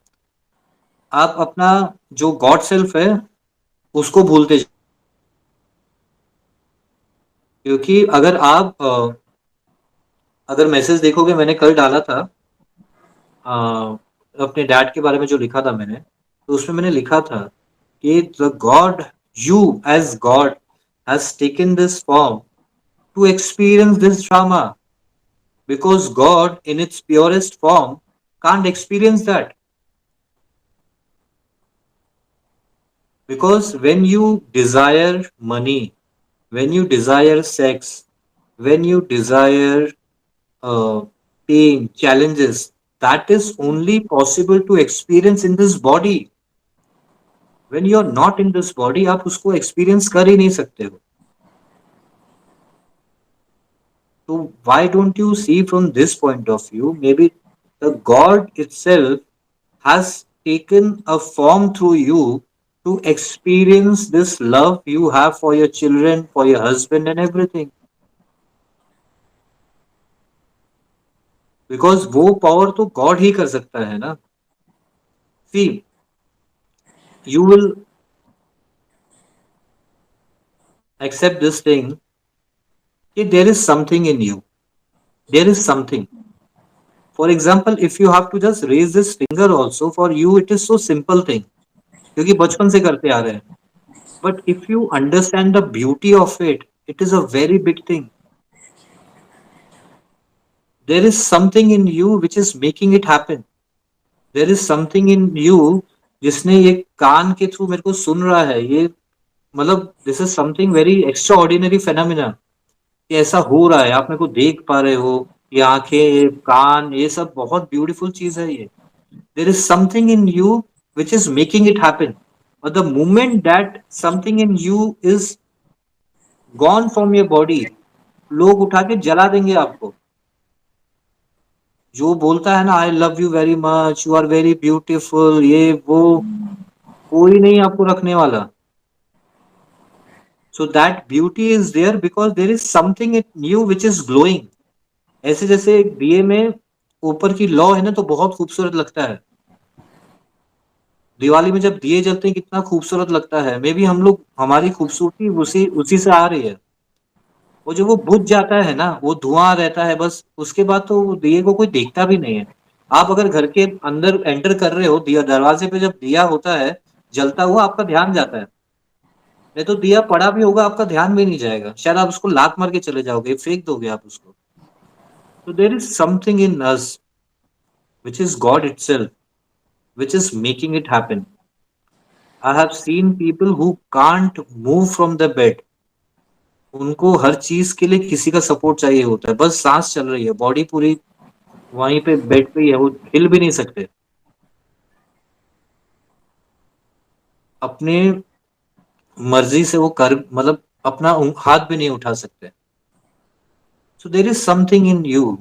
आप अपना जो गॉड सेल्फ है उसको भूलते क्योंकि अगर आप अगर मैसेज देखोगे, मैंने कल डाला था अपने डैड के बारे में जो लिखा था मैंने, तो उसमें मैंने लिखा था कि the God, you as God has taken this form to experience this drama, because God in its purest form can't experience that. Because when you desire money, when you desire sex, when you desire uh, pain, challenges, that is only possible to experience in this body. When you are not in this body, आप उसको experience कर ही नहीं सकते हो. So why don't you see from this point of view? Maybe the God itself has taken a form through you to experience this love you have for your children, for your husband, and everything. Because वो power तो God ही कर सकता है ना. See, you will accept this thing that there is something in you. There is something. For example, if you have to just raise this finger also, for you it is so simple thing. क्योंकि बचपन से करते आ रहे हैं. But if you understand the beauty of it, it is a very big thing. There is something in you which is making it happen. There is something in you जिसने ये कान के through मेरे को सुन रहा है. ये मतलब this is something very extra ordinary phenomena. कि ऐसा हो रहा है, आप मेरे को देख पा रहे हो. ये आंखें, ये कान, ये सब बहुत ब्यूटीफुल चीज है ये. There is something in you which is making it happen. But the moment that something in you is gone from your body, लोग उठा के जला देंगे आपको. जो बोलता है ना, I love you very much, you are very beautiful, ये वो, कोई नहीं आपको रखने वाला. So that beauty is there because there is something in you which is glowing. ऐसे जैसे एक दिए में ऊपर की लौ है ना, तो बहुत खूबसूरत लगता है. दिवाली में जब दिए जलते हैं कितना खूबसूरत लगता है. मे बी हम लोग, हमारी खूबसूरती उसी उसी से आ रही है. वो जो वो बुझ जाता है ना, वो धुआं रहता है बस, उसके बाद तो वो दिए को कोई देखता भी नहीं है। आप अगर घर के अंदर एंटर कर रहे हो, दिया दरवाजे पे जब दिया होता है जलता हुआ, आपका ध्यान जाता है। नहीं तो दिया पड़ा भी होगा, आपका ध्यान भी नहीं जाएगा, शायद आप उसको लात मार के चले जाओगे, फेंक दोगे आप उसको। तो देर is something in us which is God itself, which is making it happen. I have seen people who can't move from the bed. उनको हर चीज के लिए किसी का सपोर्ट चाहिए होता है, बस सांस चल रही है, बॉडी पूरी वहीं पे बेड पे ही है, वो हिल भी नहीं सकते, अपने मर्जी से वो कर मतलब अपना हाथ भी नहीं उठा सकते। So there is something in you,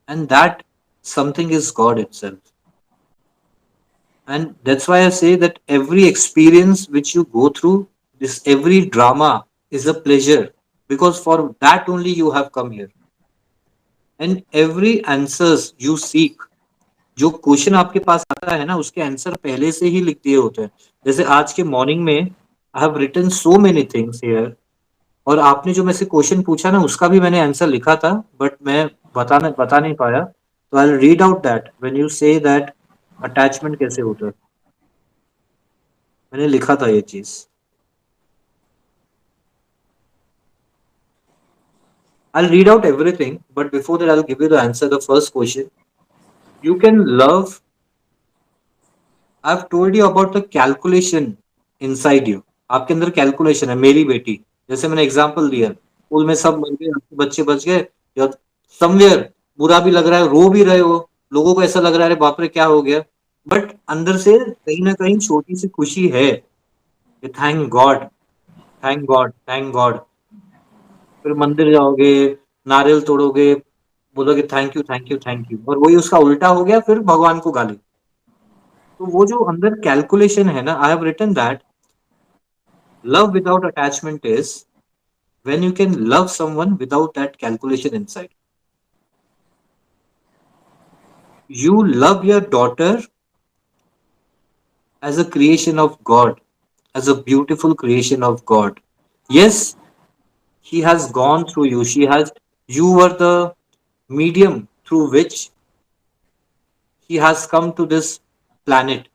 and that something is God itself. And that's why I say that every experience which you go through, this every drama is a pleasure, because for that only you have come here. And every answers you seek, जो question आपके पास आता है ना, उसके answer पहले से ही लिख दिए होते हैं। जैसे आज के मॉर्निंग में I have written so many things here, और आपने जो मेरे से क्वेश्चन पूछा ना, उसका भी मैंने आंसर लिखा था, बट मैं बता नहीं पाया। तो I read out that when you say that attachment कैसे होता है, मैंने लिखा था ये चीज। I'll read out everything, but before that, I'll give you the answer. The first question: you can love. I've told you about the calculation inside you. आपके अंदर कैलकुलेशन है, मेरी बेटी, जैसे मैंने एग्जांपल दिया, स्कूल में सब मर गए, आपके बच्चे बच गए, या समवेयर बुरा भी लग रहा है, रो भी रहे हो, लोगों को ऐसा लग रहा है अरे बाप रे क्या हो गया, बट अंदर से कहीं ना कहीं छोटी सी खुशी है कि thank God, thank God, thank God. फिर मंदिर जाओगे, नारियल तोड़ोगे, बोलोगे thank you, thank you, thank you, और वही उसका उल्टा हो गया, फिर भगवान को गाली। तो वो जो अंदर कैलकुलेशन है ना, I have written that love without attachment is when you can love someone without that calculation inside. You love your daughter as a creation of God, as a beautiful creation of God. Yes, he has gone through you. You were the medium through which he has come to this planet,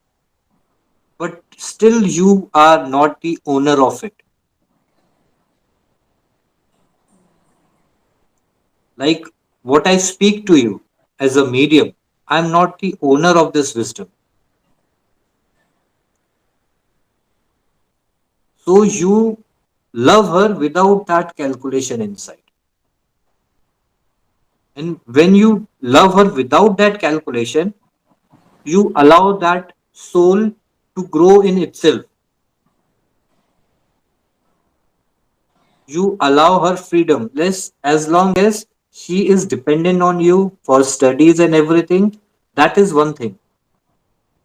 but still you are not the owner of it. Like what I speak to you as a medium, I'm not the owner of this wisdom. So you love her without that calculation inside. And when you love her without that calculation, you allow that soul to grow in itself. You allow her freedom, less as long as she is dependent on you for studies and everything. That is one thing.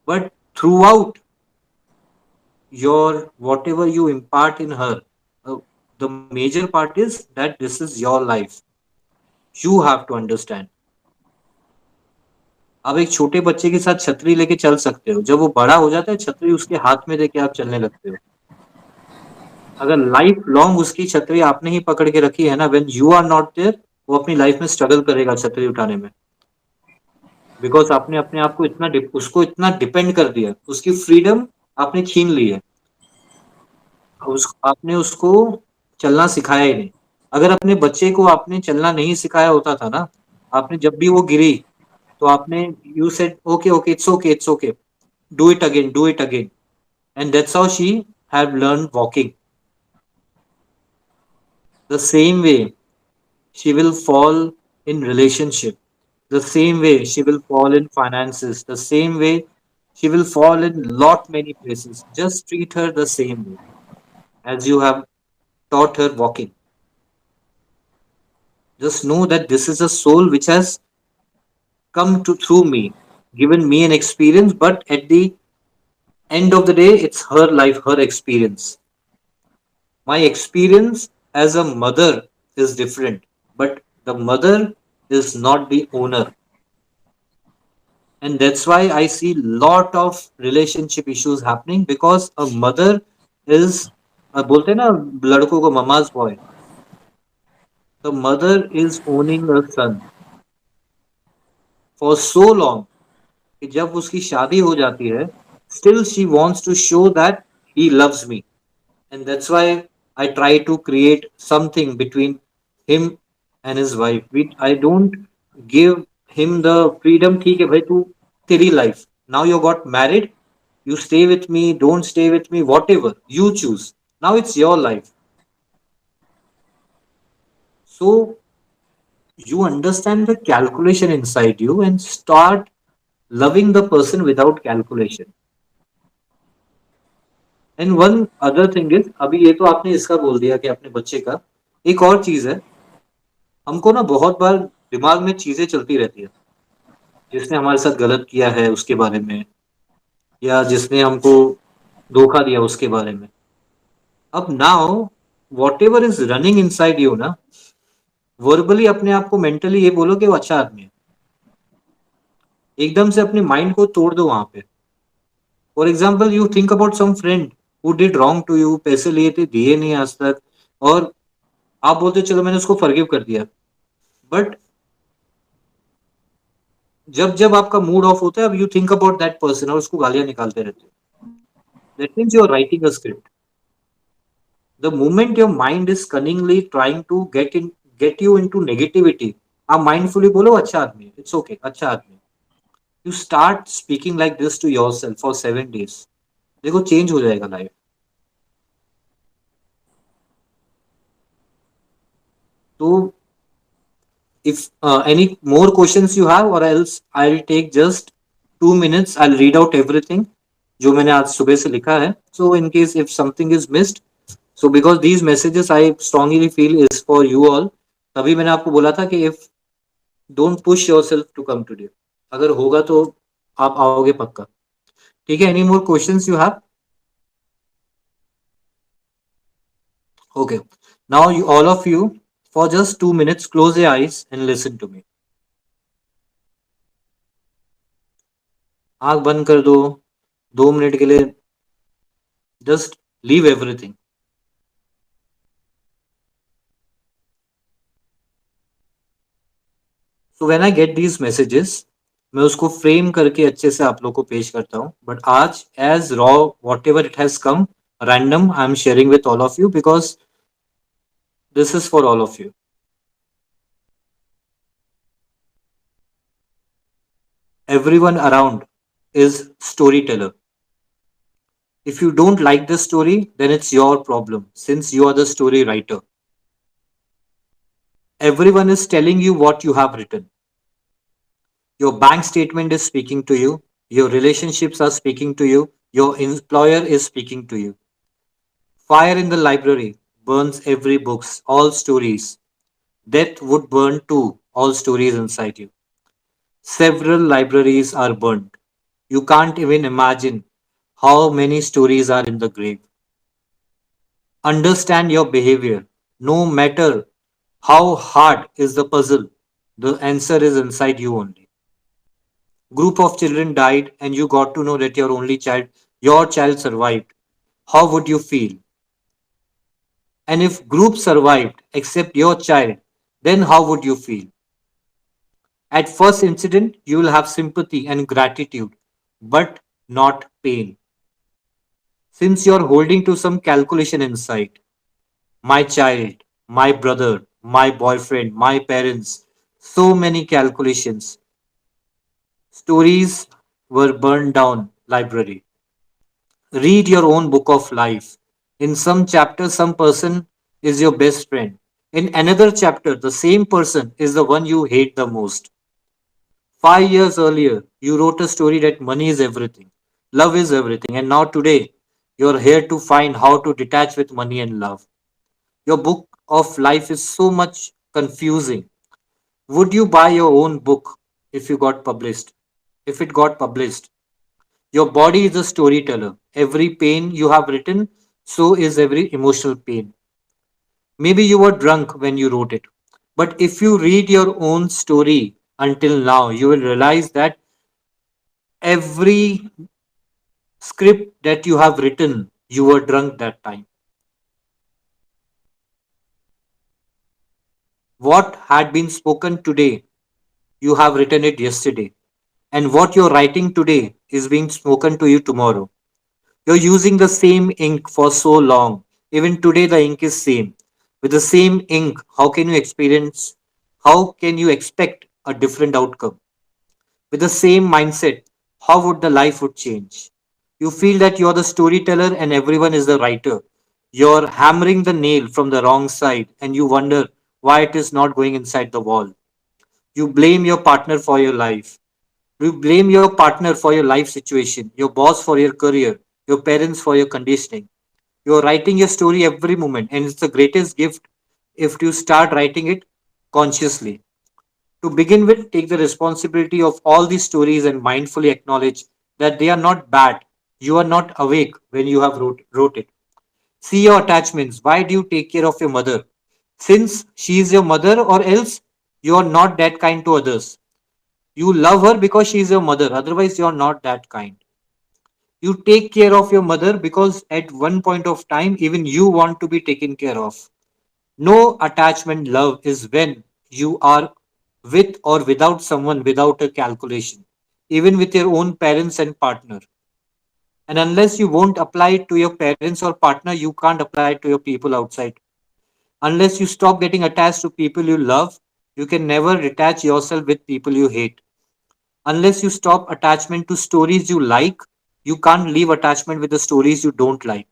But throughout your whatever you impart in her, the major part is that this is your life. You have to understand. आप एक छोटे बच्चे के साथ छतरी लेके चल सकते हो, जब वो बड़ा हो जाता है छतरी उसके हाथ में देके आप चलने लगते हो। अगर लाइफ लॉन्ग उसकी छतरी आपने ही पकड़ के रखी है ना, when you are not there, वो अपनी लाइफ में स्ट्रगल करेगा छतरी उठाने में, बिकॉज आपने अपने आप को उसको इतना डिपेंड कर दिया, उसकी फ्रीडम आपने छीन ली है, आपने उसको चलना सिखाया ही नहीं। अगर अपने बच्चे को आपने चलना नहीं सिखाया होता था ना, आपने जब भी वो गिरी तो आपने you said okay okay it's okay it's okay, do it again, and that's how she have learn walking. The same way she will fall in relationship. The same way she will fall in finances. The same way she will fall in lot many places. Just treat her the same way as you have taught her walking. Just know that this is a soul which has come to through me, given me an experience, but at the end of the day, it's her life, her experience. My experience as a mother is different, but the mother is not the owner, and that's why I see lot of relationship issues happening, because a mother is बोलते हैं ना लड़कों को mama's boy, The mother is owning her son for so long कि जब उसकी शादी हो जाती है, still she wants to show that he loves me. And that's why I try to create something between him and his wife. I don't give him the freedom. ठीक है भाई तू तेरी life. Now you got married. You stay with me. Don't stay with me. Whatever you choose. Now it's your life. So you understand the calculation inside you and start loving the person without calculation. And one other thing is, अभी ये तो आपने इसका बोल दिया कि अपने बच्चे का, एक और चीज है, हमको ना बहुत बार दिमाग में चीजें चलती रहती है, जिसने हमारे साथ गलत किया है उसके बारे में, या जिसने हमको धोखा दिया उसके बारे में. अब now what ever is running inside you ना, वर्बली अपने आप को मेंटली ये बोलो कि वो अच्छा आदमी है. एकदम से अपने माइंड को तोड़ दो वहां पे. For example you think about some friend who did wrong to you, पैसे लिए थे दिए नहीं आज तक, और आप बोलते चलो मैंने उसको फॉरगिव कर दिया. बट जब जब आपका मूड ऑफ होता है, अब you think about that person और उसको गालियां निकालते रहते हो. That means you are writing a script. The moment your mind is cunningly trying to get you into negativity, आप माइंडफुली बोलो अच्छा आदमी है, इट्स ओके, अच्छा आदमी. You start speaking like this to yourself for 7 days. देखो change हो जाएगा लाइफ. तो if any more questions you have, or else I'll take just 2 minutes, I'll read out everything जो मैंने आज सुबह से लिखा है. So in case if something is missed, so because these messages I strongly feel is for you all, तभी मैंने आपको बोला था कि if don't push yourself to come today, अगर होगा तो आप आओगे पक्का. ठीक है, any more questions you have? Okay, now you all of you, for just 2 minutes close your eyes and listen to me. आंख बंद कर दो 2 मिनट के लिए. Just leave everything. So when I get these messages, मैं उसको frame करके अच्छे से आप लोग को पेश करता हूँ. बट आज as raw whatever it has come random, I am sharing with all of you because this is for all of you. Everyone around is storyteller. If you don't like the story, then it's your problem since you are the story writer. Everyone is telling you what you have written. Your bank statement is speaking to you. Your relationships are speaking to you. Your employer is speaking to you. Fire in the library burns every books, all stories. Death would burn too, all stories inside you. Several libraries are burned. You can't even imagine how many stories are in the grave. Understand your behavior. No matter how hard is the puzzle, the answer is inside you only. Group of children died and you got to know that your child survived. How would you feel? And if group survived except your child, then how would you feel? At first incident, you will have sympathy and gratitude, but not pain. Since you're holding to some calculation inside, my child, my brother, my boyfriend, my parents, so many calculations. Stories were burned down, library. Read your own book of life. In some chapter, some person is your best friend. In another chapter, the same person is the one you hate the most. 5 years earlier, you wrote a story that money is everything, love is everything, and now today, you're here to find how to detach with money and love. Your book of life is so much confusing. Would you buy your own book if you got published? If it got published? Your body is a storyteller. Every pain you have written, so is every emotional pain. Maybe you were drunk when you wrote it. But if you read your own story until now, you will realize that every script that you have written, you were drunk that time. What had been spoken today, you have written it yesterday. And what you're writing today is being spoken to you tomorrow. You're using the same ink for so long. Even today, the ink is same. With the same ink, how can you expect a different outcome? With the same mindset, how would the life would change? You feel that you're the storyteller and everyone is the writer. You're hammering the nail from the wrong side and you wonder why it is not going inside the wall. You blame your partner for your life. You blame your partner for your life situation, your boss for your career, your parents for your conditioning. You're writing your story every moment, and it's the greatest gift if you start writing it consciously. To begin with, take the responsibility of all these stories and mindfully acknowledge that they are not bad. You are not awake when you have wrote it. See your attachments. Why do you take care of your mother? Since she is your mother, or else you are not that kind to others. You love her because she is your mother, otherwise, you are not that kind. You take care of your mother because at one point of time, even you want to be taken care of. No attachment love is when you are with or without someone without a calculation, even with your own parents and partner. And unless you won't apply it to your parents or partner, you can't apply it to your people outside. Unless you stop getting attached to people you love, you can never detach yourself with people you hate. Unless you stop attachment to stories you like, you can't leave attachment with the stories you don't like.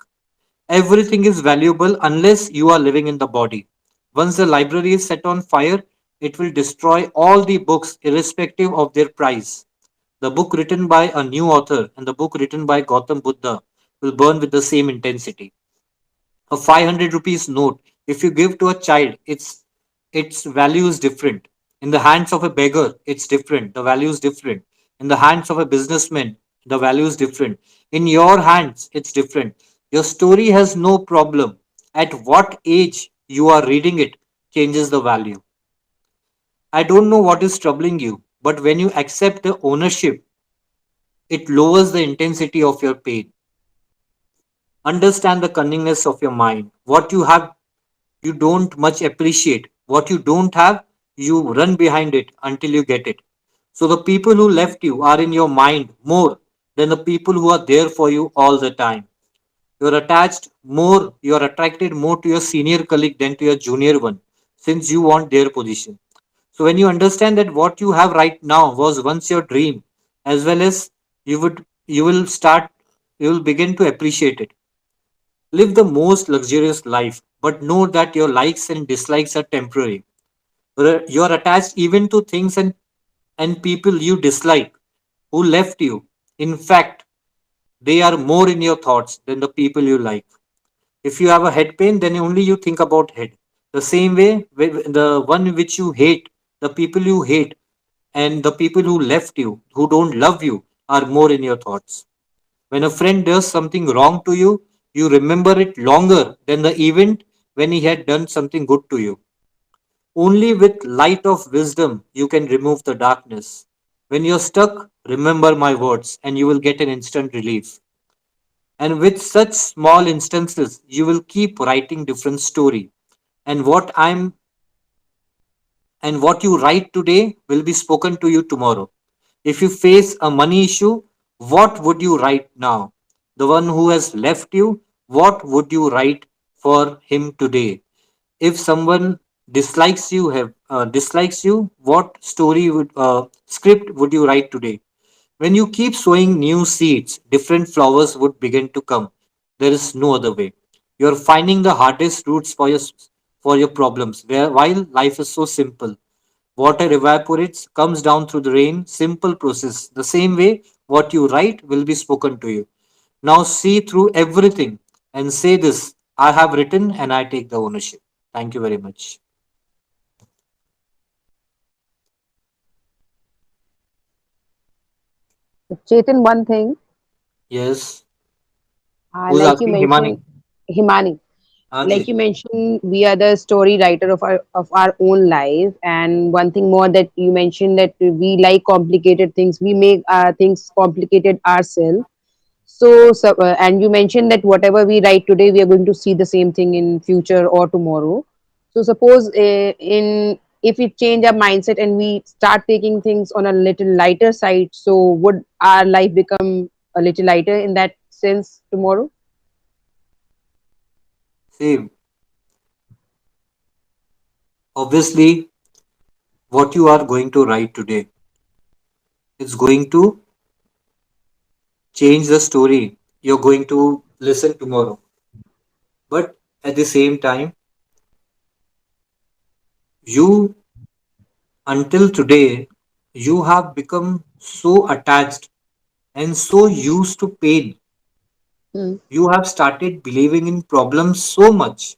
Everything is valuable unless you are living in the body. Once the library is set on fire, it will destroy all the books irrespective of their price. The book written by a new author and the book written by Gautam Buddha will burn with the same intensity. A 500 rupees note, if you give to a child, its value is different. In the hands of a beggar, it's different. The value is different. In the hands of a businessman, the value is different. In your hands, it's different. Your story has no problem. At what age you are reading it changes the value. I don't know what is troubling you, but when you accept the ownership, it lowers the intensity of your pain. Understand the cunningness of your mind. What you have, you don't much appreciate. What you don't have, you run behind it until you get it. So the people who left you are in your mind more than the people who are there for you all the time. You're attracted more to your senior colleague than to your junior one, since you want their position. So when you understand that what you have right now was once your dream, as well as you will start, you will begin to appreciate it. Live the most luxurious life, but know that your likes and dislikes are temporary. You're attached even to things and people you dislike who left you. In fact, they are more in your thoughts than the people you like. If you have a head pain, then only you think about head. The same way, the one which you hate, the people you hate, and the people who left you, who don't love you, are more in your thoughts. When a friend does something wrong to you, you remember it longer than the event when he had done something good to you. Only with light of wisdom you can remove the darkness. When you're stuck, remember my words and you will get an instant relief. And with such small instances, you will keep writing different story. And what you write today will be spoken to you tomorrow. If you face a money issue, what would you write now? The one who has left you, what would you write for him today? If someone dislikes you, what script would you write today? When you keep sowing new seeds, different flowers would begin to come. There is no other way. You are finding the hardest roots for your problems. While life is so simple, water evaporates, comes down through the rain. Simple process. The same way, what you write will be spoken to you. Now see through everything and say this: I have written and I take the ownership. Thank you very much. Chetan, one thing, Yes. Who's like you asking? mentioned, Himani. Himani, like Haji. you mentioned, we are the story writer of our own life. And one thing more that you mentioned, that we like complicated things, we make things complicated ourselves. And you mentioned that whatever we write today, we are going to see the same thing in future or tomorrow. So suppose in if we change our mindset and we start taking things on a little lighter side, so would our life become a little lighter in that sense tomorrow? See, obviously, what you are going to write today is going to change the story you're going to listen tomorrow. But at the same time, you, until today, you have become so attached and so used to pain. Hmm. You have started believing in problems so much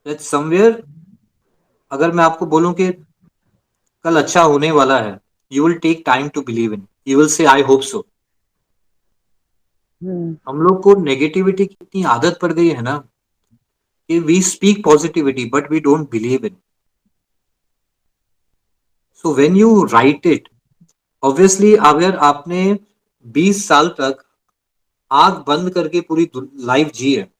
that somewhere, अगर मैं आपको बोलूं कि कल अच्छा होने वाला है, you will take time to believe in. You will say, I hope so. Hmm. हम लोग को नेगेटिविटी की इतनी आदत पड़ गई है ना कि we speak positivity but we don't believe in. So when you write it, obviously अगर आपने 20 साल तक आंख बंद करके पूरी लाइफ जी है,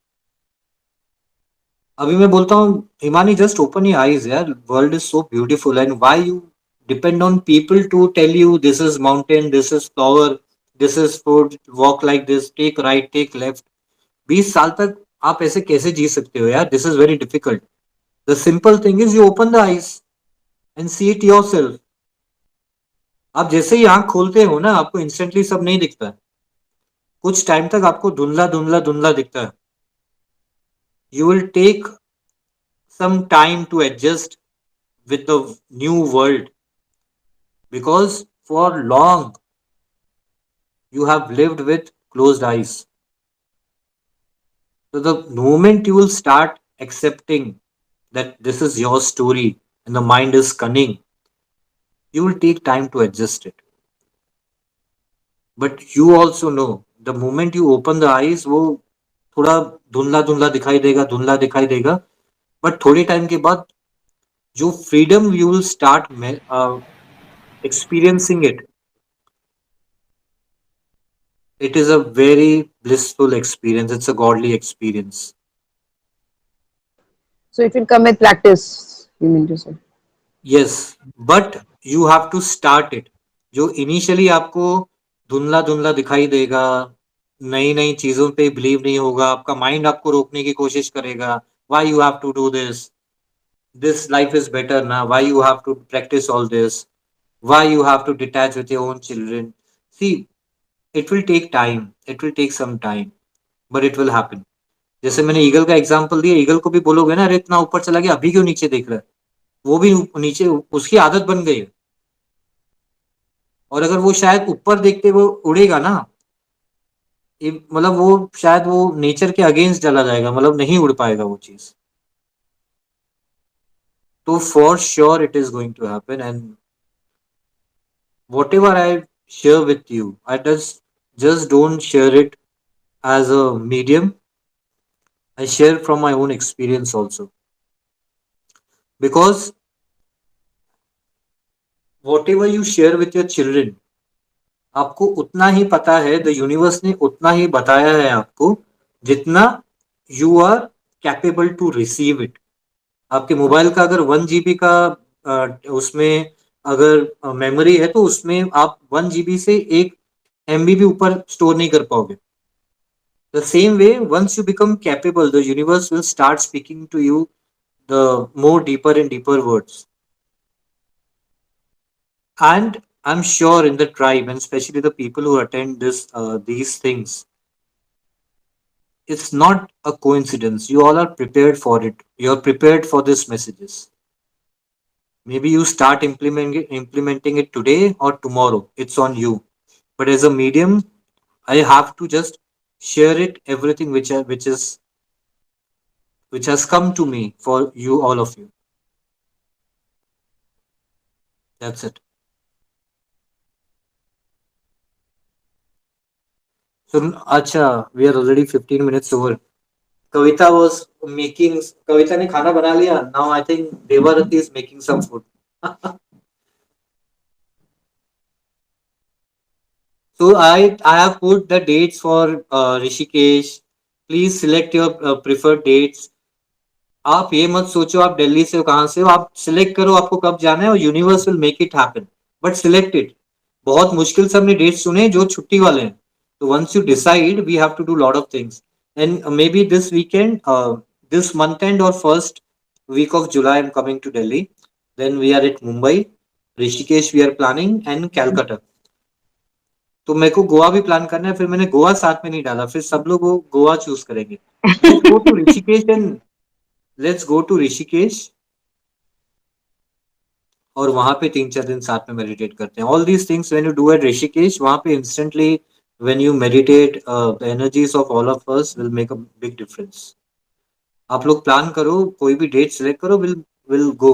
अभी मैं बोलता हूँ Himani just open your eyes यार, world is so beautiful and why you depend on people to tell you this is mountain, this is flower, this is food, walk like this, take right, take left. 20 साल तक आप ऐसे कैसे जी सकते हो यार? This is very difficult. The simple thing is you open the eyes and see it your self. आप जैसे ही आंख खोलते हो ना, आपको इंस्टेंटली सब नहीं दिखता है, कुछ टाइम तक आपको धुंधला धुंधला धुंधला दिखता है। You will take some time to adjust with the new world because for long you have lived with closed eyes. So the moment you will start accepting that this is your story and the mind is cunning, you will take time to adjust it. But you also know the moment you open the eyes, वो थोड़ा धुंधला धुंधला दिखाई देगा, धुंधला दिखाई देगा, but थोड़े टाइम के बाद जो freedom you will start experiencing it, it is a very blissful experience. It's a godly experience. So it will come with practice, you mean to say? Yes, but you have to start it. जो initially आपको धुंधला धुंधला दिखाई देगा, नई नई चीजों पे बिलीव नहीं होगा, आपका माइंड आपको रोकने की कोशिश करेगा, why you have to do this, this life is better now, why you have to practice all this, why you have to detach with your own children. See, it will take time, it will take some time, but it will happen. जैसे मैंने eagle का example दिया, eagle को भी बोलोगे ना, अरे इतना ऊपर चला गया, अभी क्यों नीचे देख रहा है, वो भी नीचे, उसकी आदत बन गई है। और अगर वो शायद ऊपर देखते वो उड़ेगा ना, मतलब वो शायद वो नेचर के अगेंस्ट चला जाएगा, मतलब नहीं उड़ पाएगा वो चीज। तो for sure it is going to happen and whatever I share with you, I just don't share it as a medium. I share from my own experience also, because whatever you share with your children, आपको उतना ही पता है, the universe ने उतना ही बताया है आपको जितना you are capable to receive it. आपके मोबाइल का अगर 1 GB का उसमें अगर मेमोरी है, तो उसमें आप 1 GB से 1 MB भी ऊपर स्टोर नहीं कर पाओगे। The same way, once you become capable, the universe will start speaking to you the more deeper and deeper words. And I'm sure in the tribe, and especially the people who attend these things, it's not a coincidence. You all are prepared for it. You're prepared for these messages. Maybe you start implementing it today or tomorrow. It's on you. But as a medium, I have to just share it, everything which has come to me for you, all of you. That's it. So, acha, we are already 15 minutes over. Kavita was making, Kavita ने खाना बना लिया. Now I think Devarati is making some food. So I have put the dates for Rishikesh. Please select your preferred dates. आप ये मत सोचो आप दिल्ली से हो कहाँ से हो, आप सिलेक्ट करो आपको कब जाना है और universe will make it happen, but select it. बहुत मुश्किल से हमने डेट सुने जो छुट्टी वाले हैं, तो once you decide we have to do lot of things, and maybe this weekend, this month end और first week of July I'm coming to Delhi, then we are at Mumbai, Rishikesh we are planning and Calcutta। तो मेरे को गोवा भी plan करना है, फिर मैंने गोवा साथ में नहीं डाला, फिर सब लोग वो गोवा चूज करेंगे। Let's go to Rishikesh and let's go to Rishikesh, और वहां पे 3-4 दिन साथ में मेडिटेट करते हैं। All these things when you do at Rishikesh, वहां पे instantly when you meditate the energies of all of us will make a big difference. आप लोग प्लान करो, कोई भी डेट सिलेक्ट करो, विल गो।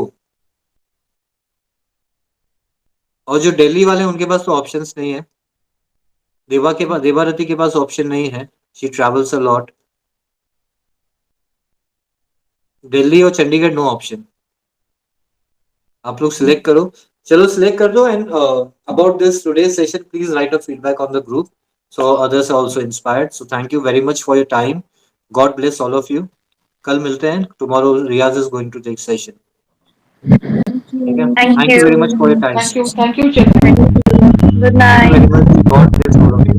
और जो दिल्ली वाले हैं उनके पास तो ऑप्शंस नहीं है, देवारती के पास ऑप्शन नहीं है, she travels a lot. Delhi और चंडीगढ़ नो ऑप्शन। आप लोग सिलेक्ट करो, चलो सिलेक्ट कर दो। And about this today session please write a feedback on the group so others are also inspired. So thank you very much for your time, god bless all of you. कल मिलते हैं, tomorrow Riyaz is going to take session. Thank ठीक है, you. Thank thank you very much for your you. Time. Thank you. Thank you, Chetan. Good thank you very night. Much, god bless all of you.